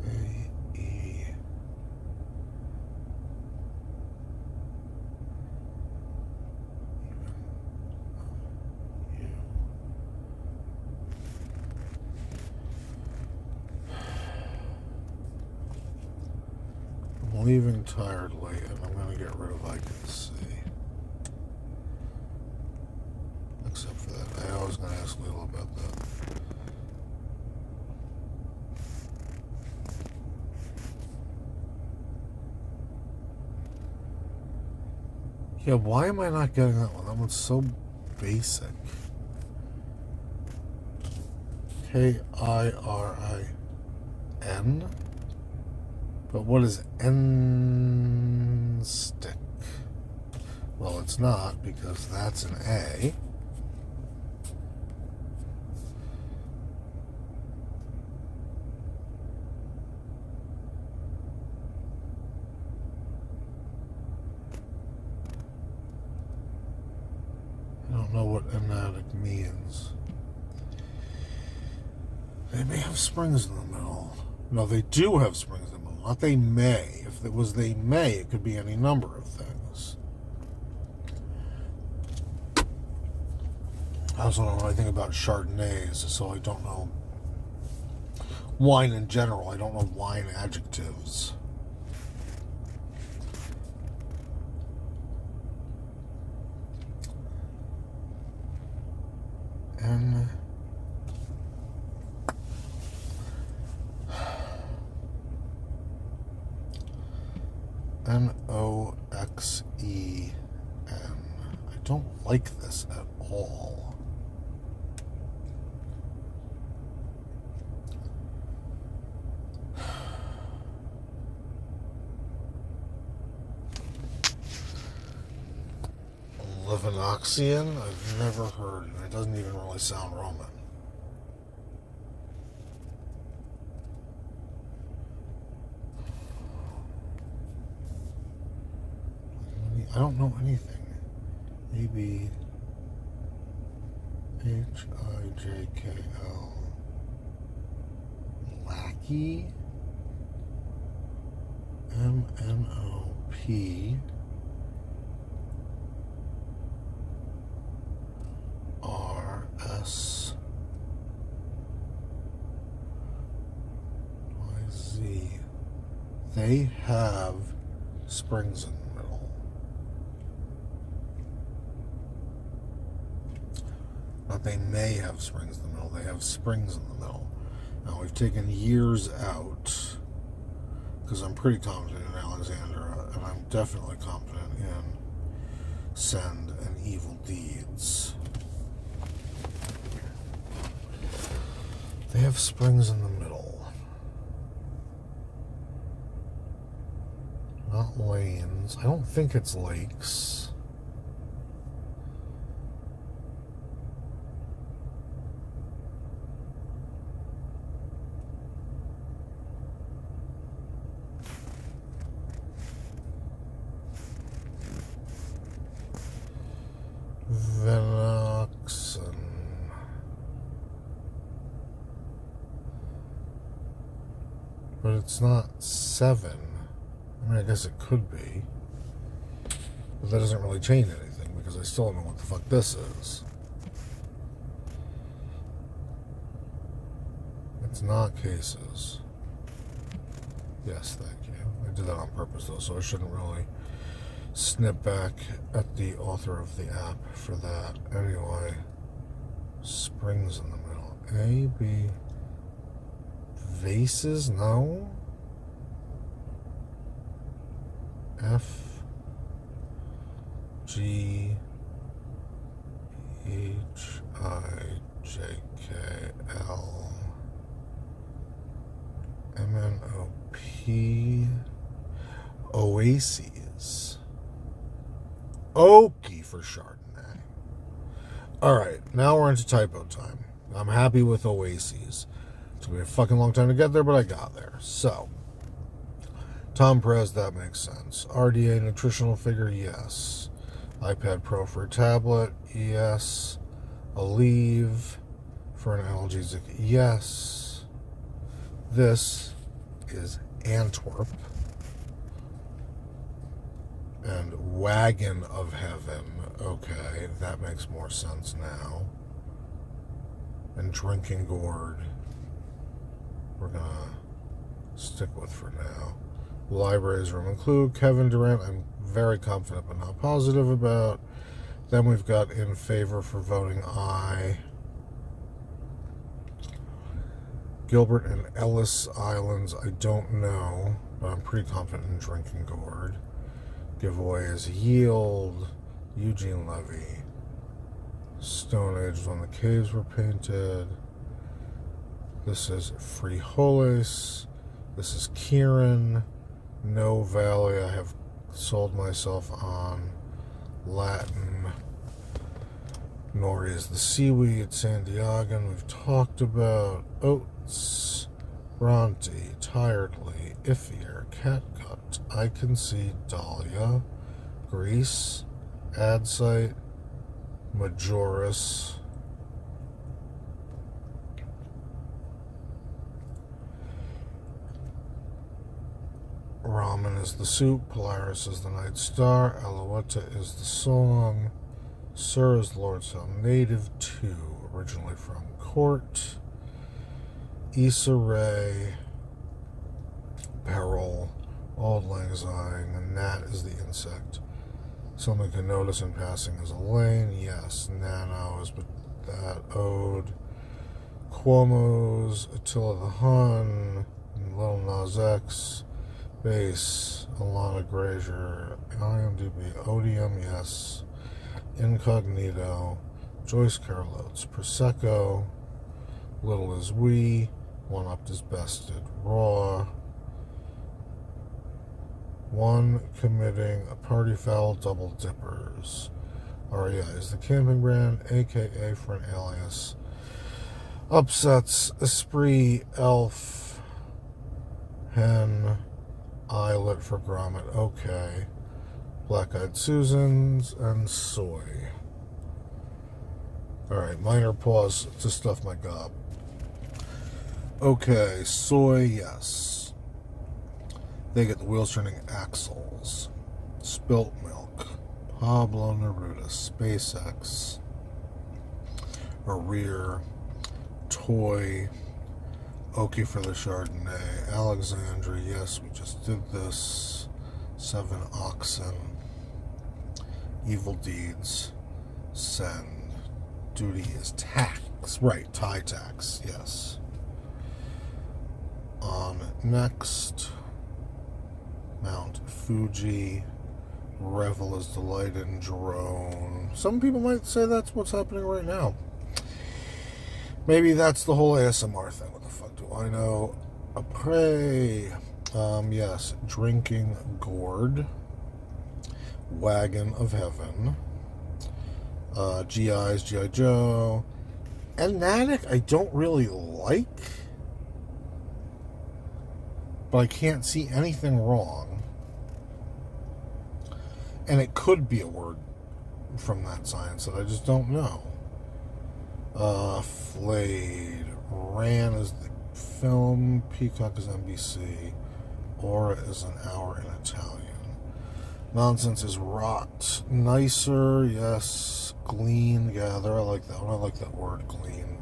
Speaker 1: AE. leaving tiredly, and I'm going to get rid of I can see. Except for that. I was going to ask Lila about that. Yeah, why am I not getting that one? That one's so basic. K-I-R-I-N? But what is N stick? Well, it's not, because that's an A. I don't know what anatic means. They may have springs in the middle. No, they do have springs in the middle. Not they may. If it was they may, it could be any number of things. I also don't know anything about Chardonnays, so I don't know wine in general. I don't know wine adjectives. Noxen. I don't like this at all. Levinoxian? I've never heard, and it doesn't even really sound Roman. I don't know anything. Maybe Hijkl. Lackey. MNOP. RS. YZ. They have springs in the middle. Not they may have springs in the middle, they have springs in the middle. Now we've taken years out because I'm pretty confident in Alexandra, and I'm definitely confident in Send and Evil Deeds. They have springs in the middle. Not lanes. I don't think it's lakes. Venoxen. But it's not 7. I mean, I guess it could be. But that doesn't really change anything because I still don't know what the fuck this is. It's not cases. Yes, thank you. I did that on purpose though, so I shouldn't really snip back at the author of the app for that. Anyway, springs in the middle. A, B, vases? No. F, G, H, I, J, K, L, M, N, O, P, Oases. Okie for Chardonnay. Alright, now we're into typo time. I'm happy with Oases. It's going to be a fucking long time to get there, but I got there. So, Tom Perez, that makes sense. RDA nutritional figure, yes. iPad Pro for a tablet, yes. Aleve for an analgesic, yes. This is Antwerp. And Wagon of Heaven. Okay, that makes more sense now. And Drinking Gourd, we're gonna stick with for now. Libraries room and clue. Kevin Durant, I'm very confident but not positive about. Then we've got in favor for voting I. Gilbert and Ellis Islands, I don't know, but I'm pretty confident in drinking gourd. Giveaway is Yield. Eugene Levy. Stone Age is when the caves were painted. This is Frijoles. This is Kieran. No Valley. I have sold myself on Latin. Nori is the seaweed. Santiago, we've talked about. Oats. Bronte. Tiredly. Iffier. Catgut. I Can See. Dahlia. Greece. Adsite. Majoris. Ramen is the soup. Polaris is the night star. Alouette is the song. Sir is Lordstown. Native 2, originally from Court. Issa Rae. Peril. Auld Lang Syne. A gnat is the insect. Someone can notice in passing is Elaine. Yes. Nano is that. Ode. Cuomo's. Attila the Hun. Lil Nas X. Bass. Alana Grazier. IMDb. Odium. Yes. Incognito. Joyce Carol Oates. Prosecco. Little is We. One Up is Bested. Raw. One Committing a Party Foul. Double Dippers. REI is the camping brand, aka for an alias. Upsets. Esprit. Elf. Hen. Eyelet for Grommet. Okay. Black Eyed Susans and Soy. Alright, minor pause to stuff my gob. Okay, Soy, yes. They get the wheels turning axles. Spilt Milk. Pablo Neruda. SpaceX. Rear. Toy. Okie for the Chardonnay. Alexandria, yes, we just did this. 7 Oxen. Evil Deeds. Send. Duty is tax. Right, tie tax, yes. On next. Mount Fuji. Revel is Delight in Drone. Some people might say that's what's happening right now. Maybe that's the whole ASMR thing. What the fuck do I know? A prey. Yes. Drinking Gourd. Wagon of Heaven. GI's G.I. Joe. Enatic I don't really like. But I can't see anything wrong. And it could be a word from that science that I just don't know. Flayed. Ran is the film. Peacock is NBC. Aura is an hour in Italian. Nonsense is rot. Nicer, yes. Glean, gather. I like that one. I like that word, glean.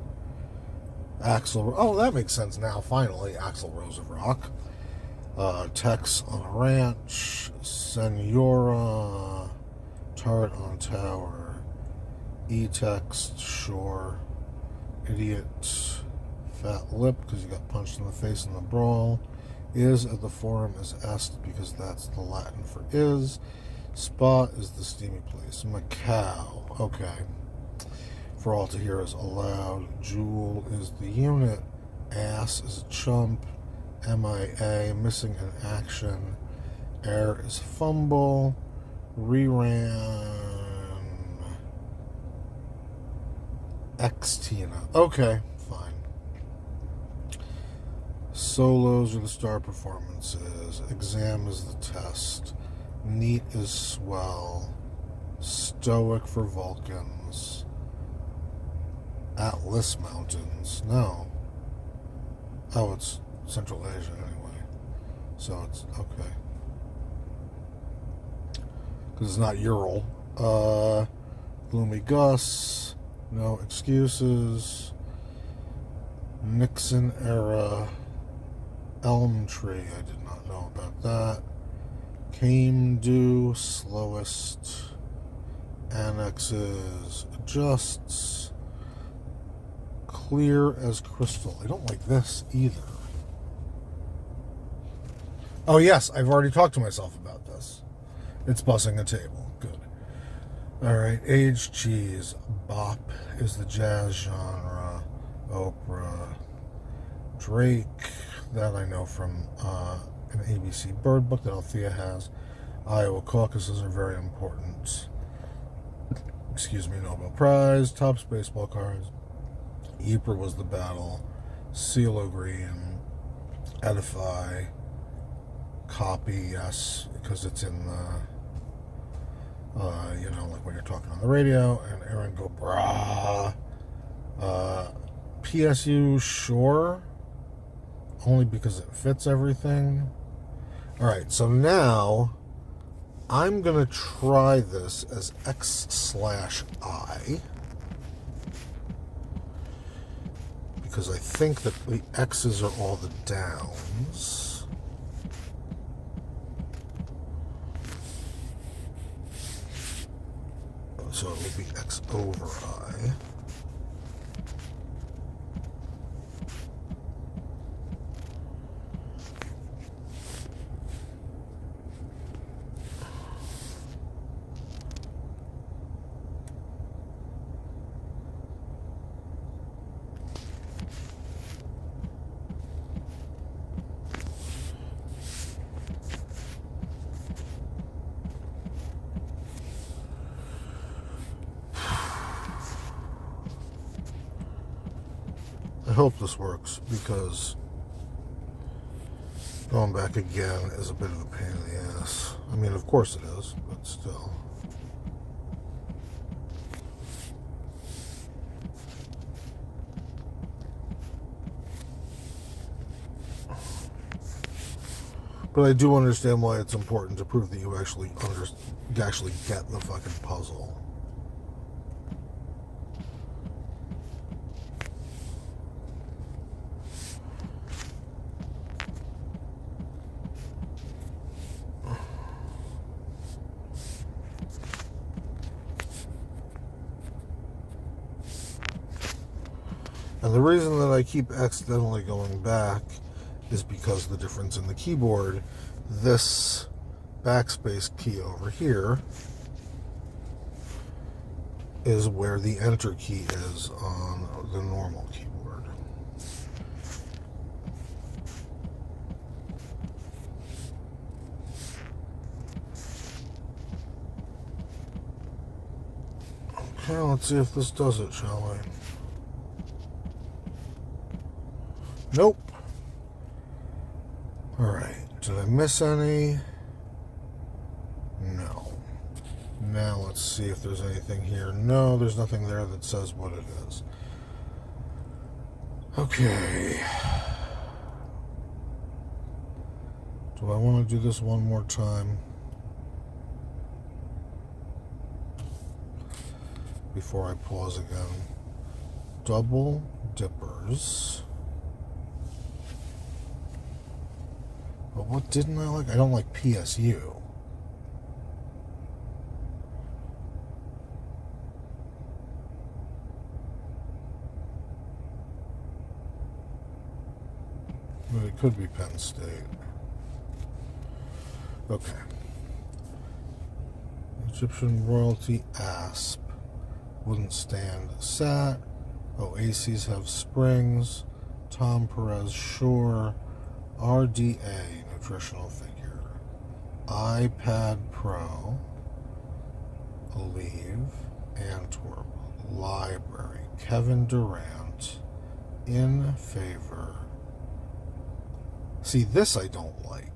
Speaker 1: Axel. Oh, that makes sense now, finally. Axl Rose of Rock. Tex on a Ranch. Senora. Turret on Tower. E-text, sure. Idiot. Fat lip, because you got punched in the face in the brawl. Is at the forum is est, because that's the Latin for is. Spot is the steamy place. Macau. Okay. For all to hear is allowed. Jewel is the unit. Ass is a chump. MIA. Missing in action. Air is fumble. Reran. X-Tina. Okay, fine. Solos are the star performances. Exam is the test. Neat is swell. Stoic for Vulcans. Atlas Mountains. No. Oh, it's Central Asia anyway. So it's okay. Because it's not Ural. Gloomy Gus. No excuses. Nixon era. Elm Tree. I did not know about that. Came due, slowest, annexes, adjusts, clear as crystal. I don't like this either. Oh yes, I've already talked to myself about this. It's bussing a table. Good. Alright, aged cheese. Bop is the jazz genre. Oprah. Drake. That I know from an ABC Bird book that Althea has. Iowa caucuses are very important. Excuse me, Nobel Prize. Topps baseball cards. Ypres was the battle. CeeLo Green. Edify. Copy, yes, because it's in the, like when you're talking on the radio. And Aaron go, brah. PSU, sure. Only because it fits everything. Alright, so now I'm going to try this as X/I. Because I think that the X's are all the downs. So it will be X over I. I hope this works, because going back again is a bit of a pain in the ass. I mean, of course it is, but still. But I do understand why it's important to prove that you actually get the fucking puzzle. And the reason that I keep accidentally going back is because the difference in the keyboard, this backspace key over here is where the enter key is on the normal keyboard. Okay, let's see if this does it, shall we? Nope. Alright, did I miss any? No. Now let's see if there's anything here. No, there's nothing there that says what it is. Okay. Do I want to do this one more time before I pause again? Double dippers. But what didn't I like? I don't like PSU. But it could be Penn State. Okay. Egyptian royalty asp. Wouldn't stand sat. Oases have springs. Tom Perez Shore. RDA, nutritional figure. iPad Pro. Aleve. Antwerp. Library. Kevin Durant. In favor. See, this I don't like.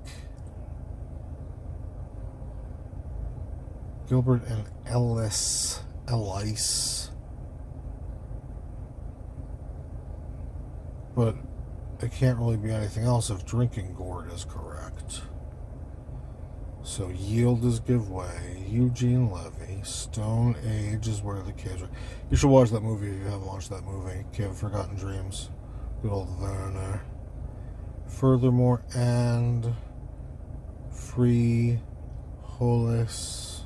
Speaker 1: Gilbert and Ellis. But it can't really be anything else if drinking gourd is correct. So yield is give way. Eugene Levy. Stone Age is where the kids are. You should watch that movie if you haven't watched that movie. Cave of Forgotten Dreams. Good old Werner. Furthermore, and free, holis.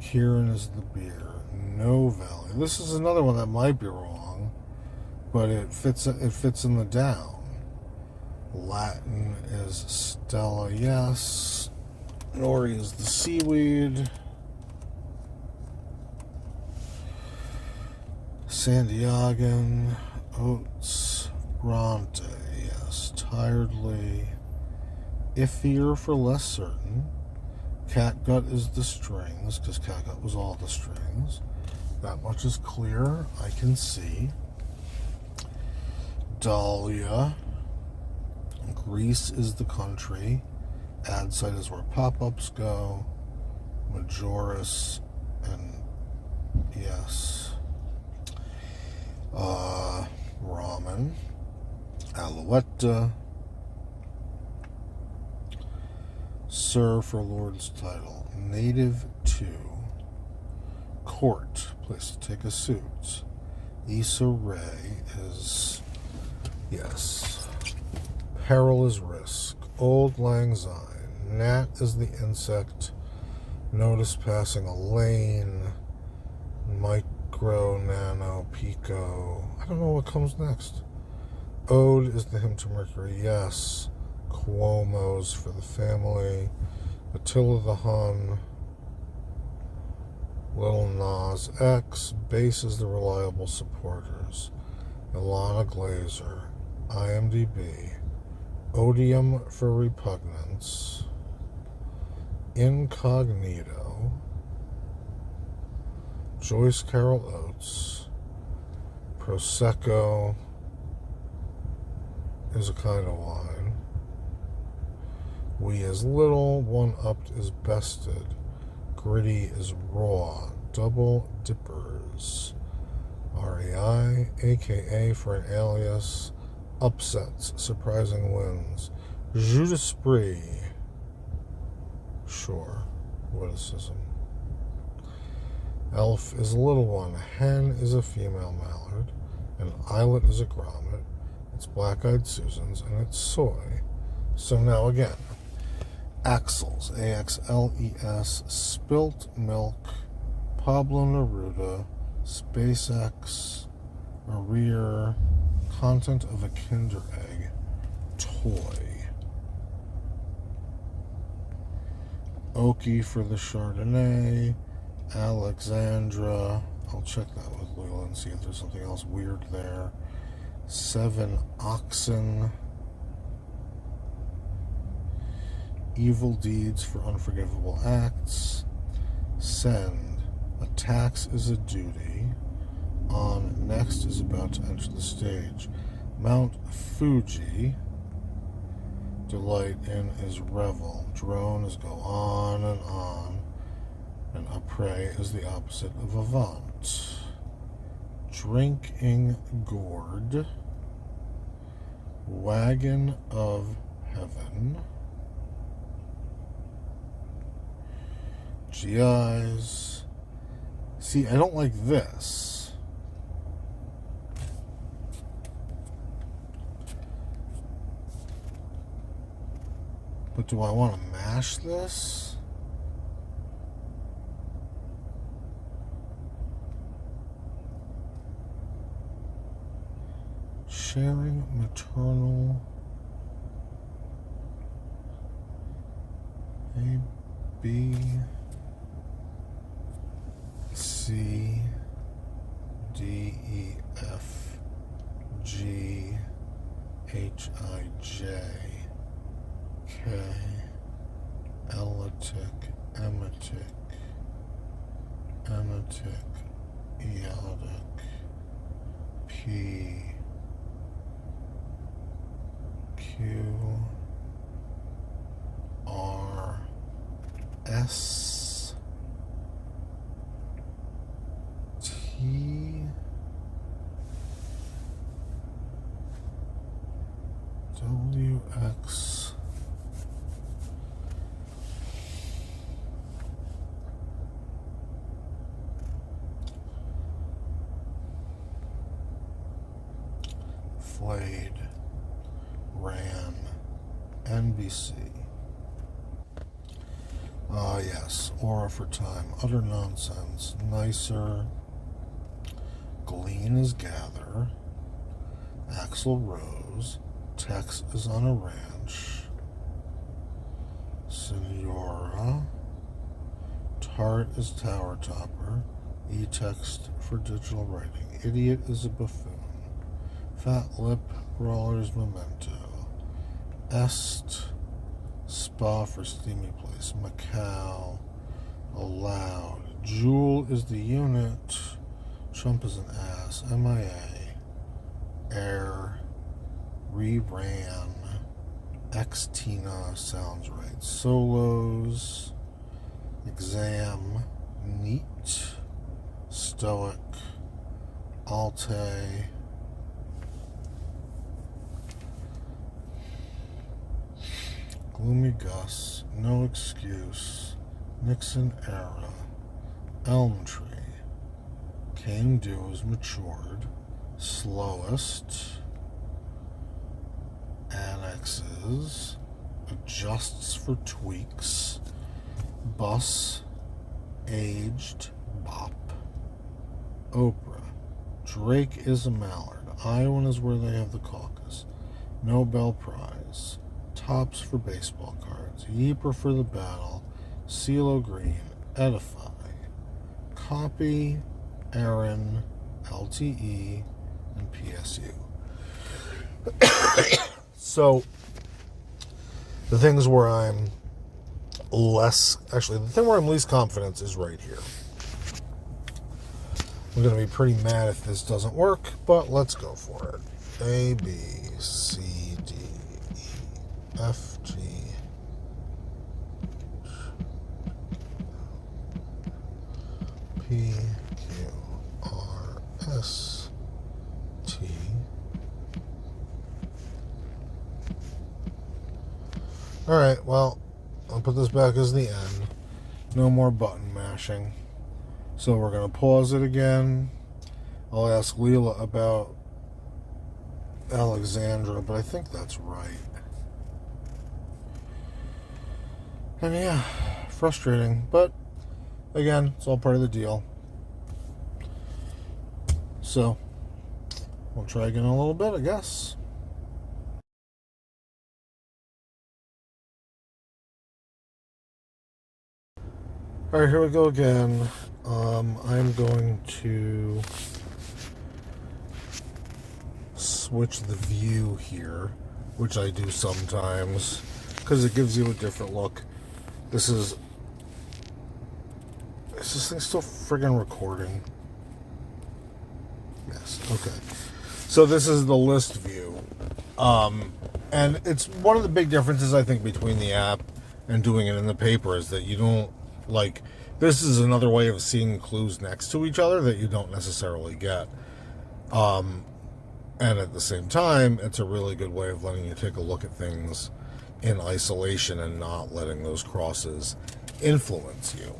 Speaker 1: Kieran is the beer. No valley. This is another one that might be wrong, but it fits in the down. Latin is Stella, yes. Nori is the seaweed. Santiagan, oats, Bronte, yes. Tiredly, iffier for less certain. Catgut is the strings, because catgut was all the strings. That much is clear, I can see. Dahlia, Greece is the country. Ad site is where pop-ups go. Majoris, and yes. Ramen, Alouette, Sir for Lord's title, Native 2, Court, place to take a suit. Issa Rae is, yes. Peril is risk. Old Lang Syne. Gnat is the insect. Notice passing a lane. Micro, nano, pico. I don't know what comes next. Ode is the hymn to Mercury. Yes. Cuomo's for the family. Attila the Hun. Little Nas X. Bass is the reliable supporters. Ilana Glazer. IMDb. Odium for repugnance. Incognito. Joyce Carol Oates. Prosecco is a kind of wine. We is little, one upped is bested. Gritty is raw. Double dippers. REI, aka for an alias. Upsets, surprising wins. Jus d'esprit. Sure. Witticism. Elf is a little one. A hen is a female mallard. An islet is a grommet. It's black-eyed Susans, and it's soy. So now again. Axles, AXLES, spilt milk, Pablo Neruda, SpaceX, Maria, content of a Kinder Egg, toy. Oki for the Chardonnay, Alexandra. I'll check that with Leila and see if there's something else weird there. 7 oxen. Evil deeds for unforgivable acts. Send. A tax is a duty. On next is about to enter the stage. Mount Fuji. Delight in is revel. Drone is go on. And après is the opposite of avant. Drinking gourd. Wagon of heaven. GIs. See, I don't like this. But do I want to mash this? Sharing maternal. A, B, C, D, E, F, G, H, I, J, K, Elitic, Emitic, Emitic, Eotic, P, Q, R, S, T, W, X, flayed, ran, NBC. Yes. Aura for time. Utter nonsense. Nicer. Glean is gather. Axl Rose. Tex is on a ranch. Senora. Tart is tower topper. E-text for digital writing. Idiot is a buffoon. Fat lip. Brawler's memento. Est. Spa for steamy place. Macau. Allowed. Jewel is the unit. Trump is an ass. MIA. Air. Re-ran. Ex-Tina sounds right. Solos. Exam. Neat. Stoic. Alte. Gloomy Gus. No excuse. Nixon era. Elm tree. Came due is matured. Slowest. Annexes. Adjusts for tweaks. Bus. Aged. Bop. Oprah. Drake is a mallard. Iowa is where they have the caucus. Nobel Prize. Tops for baseball cards. Yeeper for the battle. CeeLo Green. Edify. Copy. Aaron. LTE. And PSU. So, the things where I'm the thing where I'm least confident is right here. I'm going to be pretty mad if this doesn't work, but let's go for it. A, B, C, D, E, F, G, P, Q, R, S, T. Alright, well, I'll put this back as the end. No more button mashing. So we're going to pause it again. I'll ask Leela about Alexandra, but I think that's right. And yeah, frustrating. But again, it's all part of the deal. So we'll try again in a little bit, I guess. Alright, here we go again. I'm going to switch the view here, which I do sometimes, because it gives you a different look. Is this thing still friggin' recording? Yes, okay. So this is the list view. And it's one of the big differences, I think, between the app and doing it in the paper is that you don't, this is another way of seeing clues next to each other that you don't necessarily get. And at the same time, it's a really good way of letting you take a look at things in isolation and not letting those crosses influence you.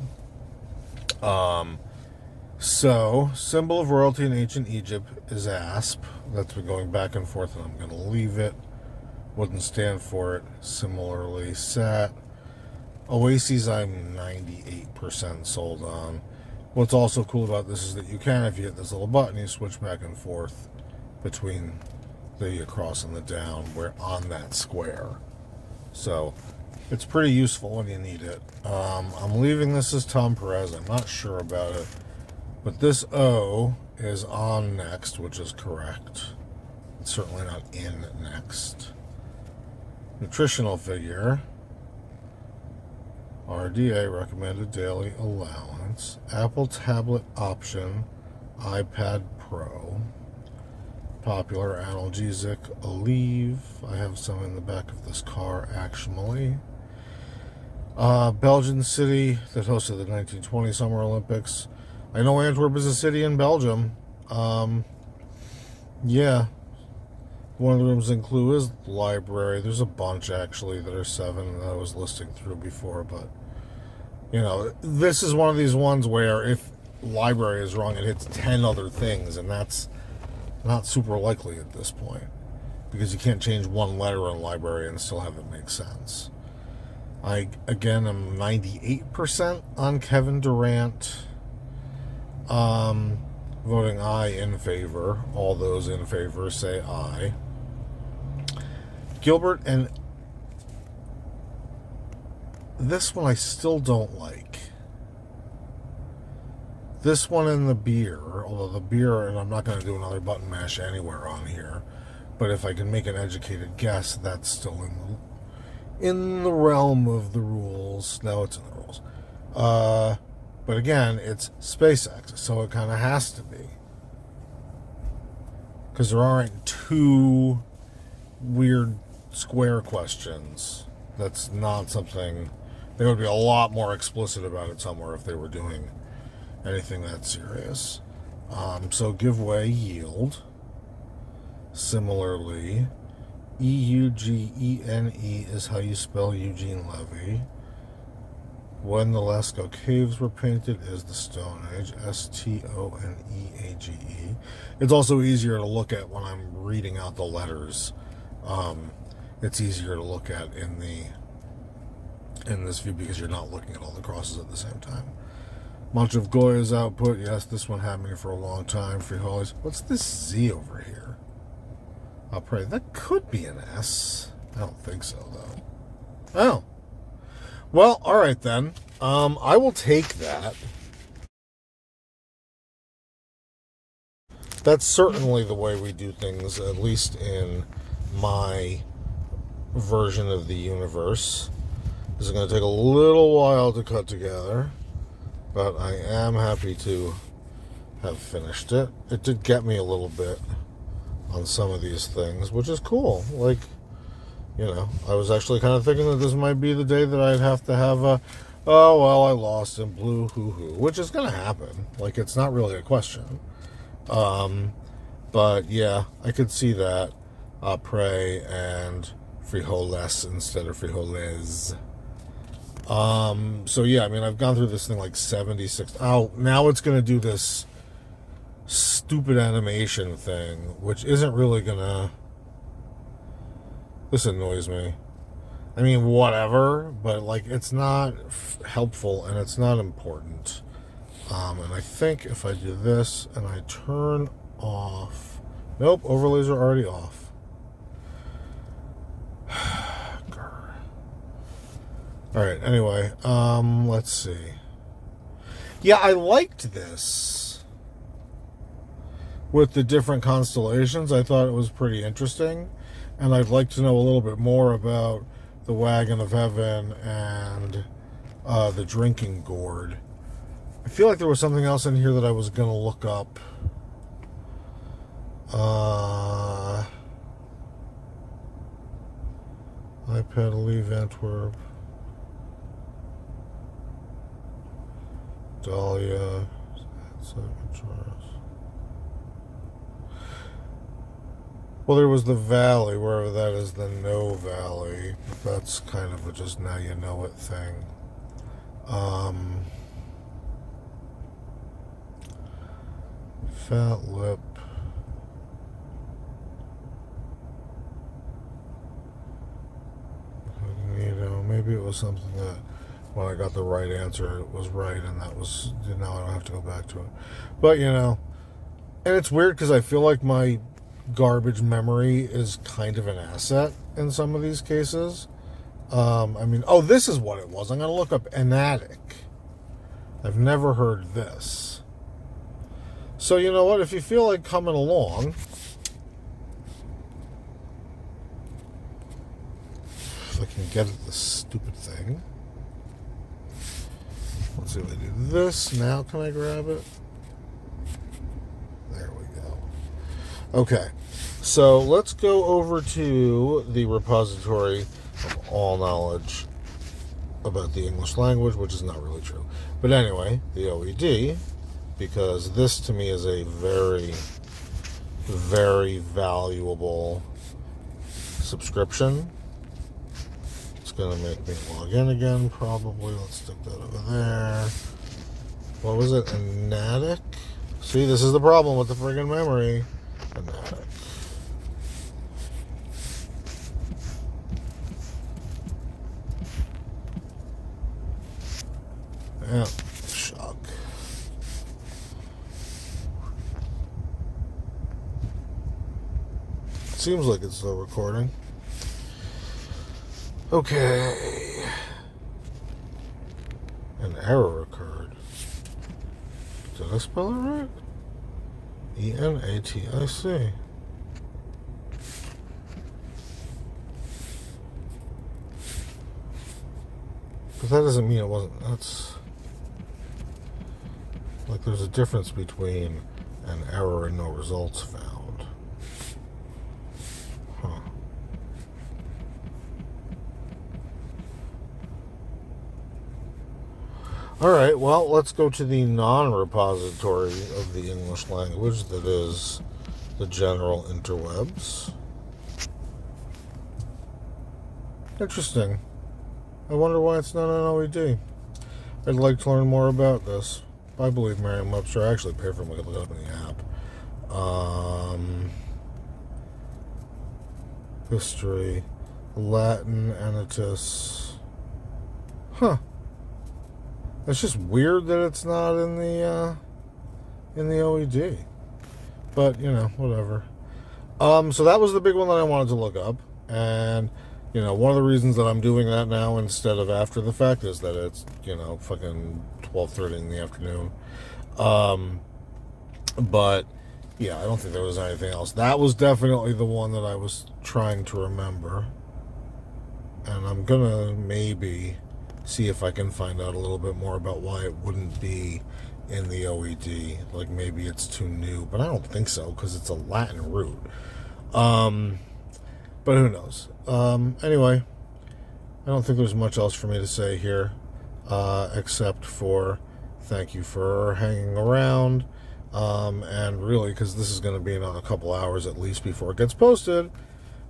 Speaker 1: So, symbol of royalty in ancient Egypt is asp. That's been going back and forth, and I'm going to leave it. Wouldn't stand for it. Similarly, sat. Oases, I'm 98% sold on. What's also cool about this is that you can, if you hit this little button, you switch back and forth between the across and the down where on that square. So it's pretty useful when you need it. I'm leaving this as Tom Perez. I'm not sure about it. But this O is on next, which is correct. It's certainly not in next. Nutritional figure. RDA, recommended daily allowance. Apple tablet option. iPad Pro. Popular analgesic, Aleve. I have some in the back of this car, actually. Belgian city that hosted the 1920 Summer Olympics. I know Antwerp is a city in Belgium. Yeah. One of the rooms in Clue is the library. There's a bunch, actually, that are 7 that I was listing through before, but, this is one of these ones where if library is wrong, it hits 10 other things, and that's not super likely at this point. because you can't change one letter in a library and still have it make sense. I, again, am 98% on Kevin Durant. Voting aye in favor. All those in favor say aye. Gilbert, and this one I still don't like. This one and the beer, although the beer, and I'm not going to do another button mash anywhere on here, but if I can make an educated guess, that's still in the realm of the rules. No, it's in the rules. But again, it's SpaceX, so it kind of has to be. Because there aren't two weird square questions. That's not something... They would be a lot more explicit about it somewhere if they were doing anything that serious. So give way, yield. Similarly, Eugene is how you spell Eugene Levy. When the Lascaux Caves were painted is the Stone Age. Stoneeage. It's also easier to look at when I'm reading out the letters. It's easier to look at in this view because you're not looking at all the crosses at the same time. Much of Goya's output, yes, this one had me for a long time. Frijoles. What's this Z over here? I'll pray. That could be an S. I don't think so, though. Oh. Well, all right, then. I will take that. That's certainly the way we do things, at least in my version of the universe. This is going to take a little while to cut together, but I am happy to have finished it. It did get me a little bit on some of these things, which is cool. Like, you know, I was actually kind of thinking that this might be the day that I'd have to have a, oh, well, I lost in blue, hoo-hoo, which is going to happen. Like, it's not really a question. But, yeah, I could see that. Après and frijoles instead of frijoles. So, yeah, I mean, I've gone through this thing like 76. Oh, now it's going to do this stupid animation thing, which isn't really going to... This annoys me. I mean, whatever, but, like, it's not helpful and it's not important. And I think if I do this and I turn off... Nope, overlays are already off. Alright, anyway, let's see. Yeah, I liked this. With the different constellations, I thought it was pretty interesting. And I'd like to know a little bit more about the Wagon of Heaven and the Drinking Gourd. I feel like there was something else in here that I was going to look up. iPad Leave Antwerp. Dahlia. Well, there was the Valley, wherever that is, the No Valley. That's kind of a just now you know it thing. Fat Lip. Maybe it was something that when I got the right answer, it was right, and that was, now I don't have to go back to it. But, you know, and it's weird because I feel like my garbage memory is kind of an asset in some of these cases. I mean, oh, this is what it was. I'm going to look up anatic. I've never heard this. So, you know what? If you feel like coming along, if I can get at this stupid thing. Let's see if I do this. Now can I grab it? There we go. Okay. So let's go over to the repository of all knowledge about the English language, which is not really true. But anyway, the OED, because this to me is a very, very valuable subscription. It's going to make me log in again, probably. Let's stick that over there. What was it? Anatic? See, this is the problem with the friggin' memory. Anatic. Yeah. Shock. Seems like it's still recording. Okay. An error occurred. Did I spell it right? ENATIC. But that doesn't mean it wasn't. That's like there's a difference between an error and no results found. Huh. Alright, well, let's go to the non-repository of the English language that is the general interwebs. Interesting. I wonder why it's not an OED. I'd like to learn more about this. I believe Merriam-Webster. I actually pay for them. I can look it up in the app. History, Latin, Anitus. Huh. It's just weird that it's not in the OED. But, you know, whatever. So that was the big one that I wanted to look up. And, you know, one of the reasons that I'm doing that now instead of after the fact is that it's, you know, fucking 12:30 in the afternoon. But, yeah, I don't think there was anything else. That was definitely the one that I was trying to remember. And I'm going to maybe see if I can find out a little bit more about why it wouldn't be in the OED. Like, maybe it's too new. But I don't think so, because it's a Latin root. But who knows? Anyway, I don't think there's much else for me to say here, except for thank you for hanging around. And really, because this is going to be in a couple hours at least before it gets posted,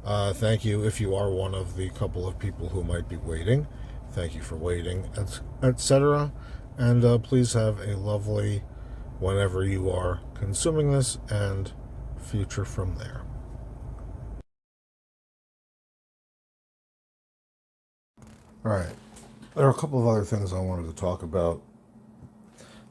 Speaker 1: thank you if you are one of the couple of people who might be waiting. Thank you for waiting, etc. And please have a lovely whenever you are consuming this and future from there. Alright, there are a couple of other things I wanted to talk about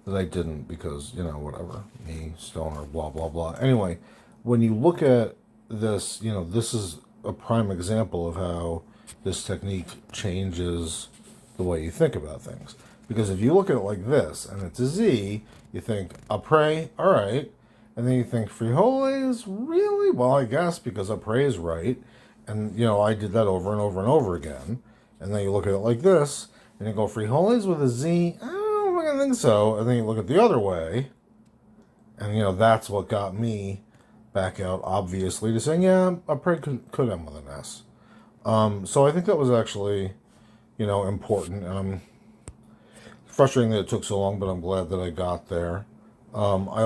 Speaker 1: that I didn't because, you know, whatever, me, stoner, blah, blah, blah. Anyway, when you look at this, you know, this is a prime example of how this technique changes the way you think about things. Because if you look at it like this, and it's a Z, you think, après, all right. And then you think, frijoles, really? Well, I guess, because après is right. And, you know, I did that over and over and over again. And then you look at it like this, and you go, frijoles with a Z? I don't think so. And then you look at the other way, and, you know, that's what got me back out, obviously, to saying, yeah, après could end with an S. So I think that was actually, you know, important. And frustrating that it took so long, but I'm glad that I got there. I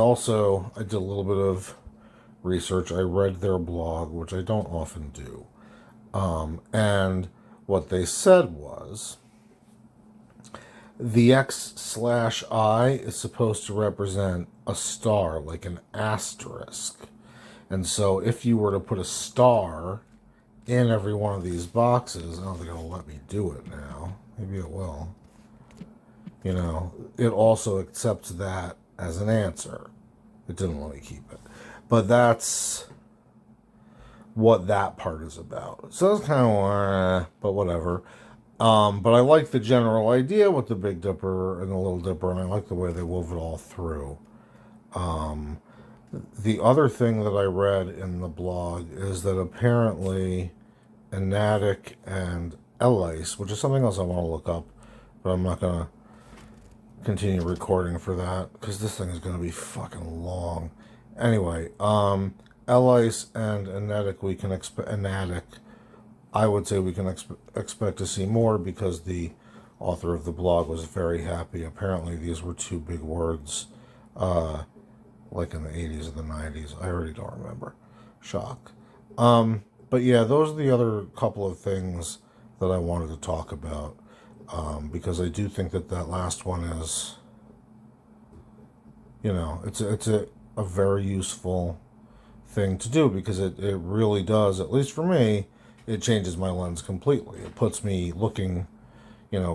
Speaker 1: did a little bit of research. I read their blog, which I don't often do. And what they said was the X/I is supposed to represent a star, like an asterisk. And so if you were to put a star in every one of these boxes, I don't think it'll let me do it now. Maybe it will. You know, it also accepts that as an answer. It didn't let me keep it. But that's what that part is about. So it's kind of, but whatever. But I like the general idea with the Big Dipper and the Little Dipper, and I like the way they wove it all through. The other thing that I read in the blog is that apparently Enatic and Elice, which is something else I want to look up, but I'm not going to continue recording for that because this thing is going to be fucking long. Anyway, Elice and Enatic, we can expect. Enatic, I would say we can expect to see more because the author of the blog was very happy. Apparently, these were two big words, like in the 80s or the 90s. I already don't remember. Shock. But yeah, those are the other couple of things that I wanted to talk about. Because I do think that last one is, you know, it's a very useful thing to do because it really does, at least for me, it changes my lens completely. It puts me looking,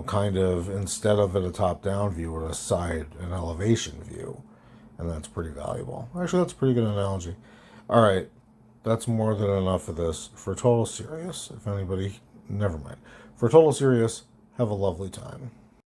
Speaker 1: kind of, instead of at a top-down view, at a side, an elevation view. And that's pretty valuable. Actually, that's a pretty good analogy. All right, that's more than enough of this. For total serious, if anybody, never mind. For total serious, have a lovely time.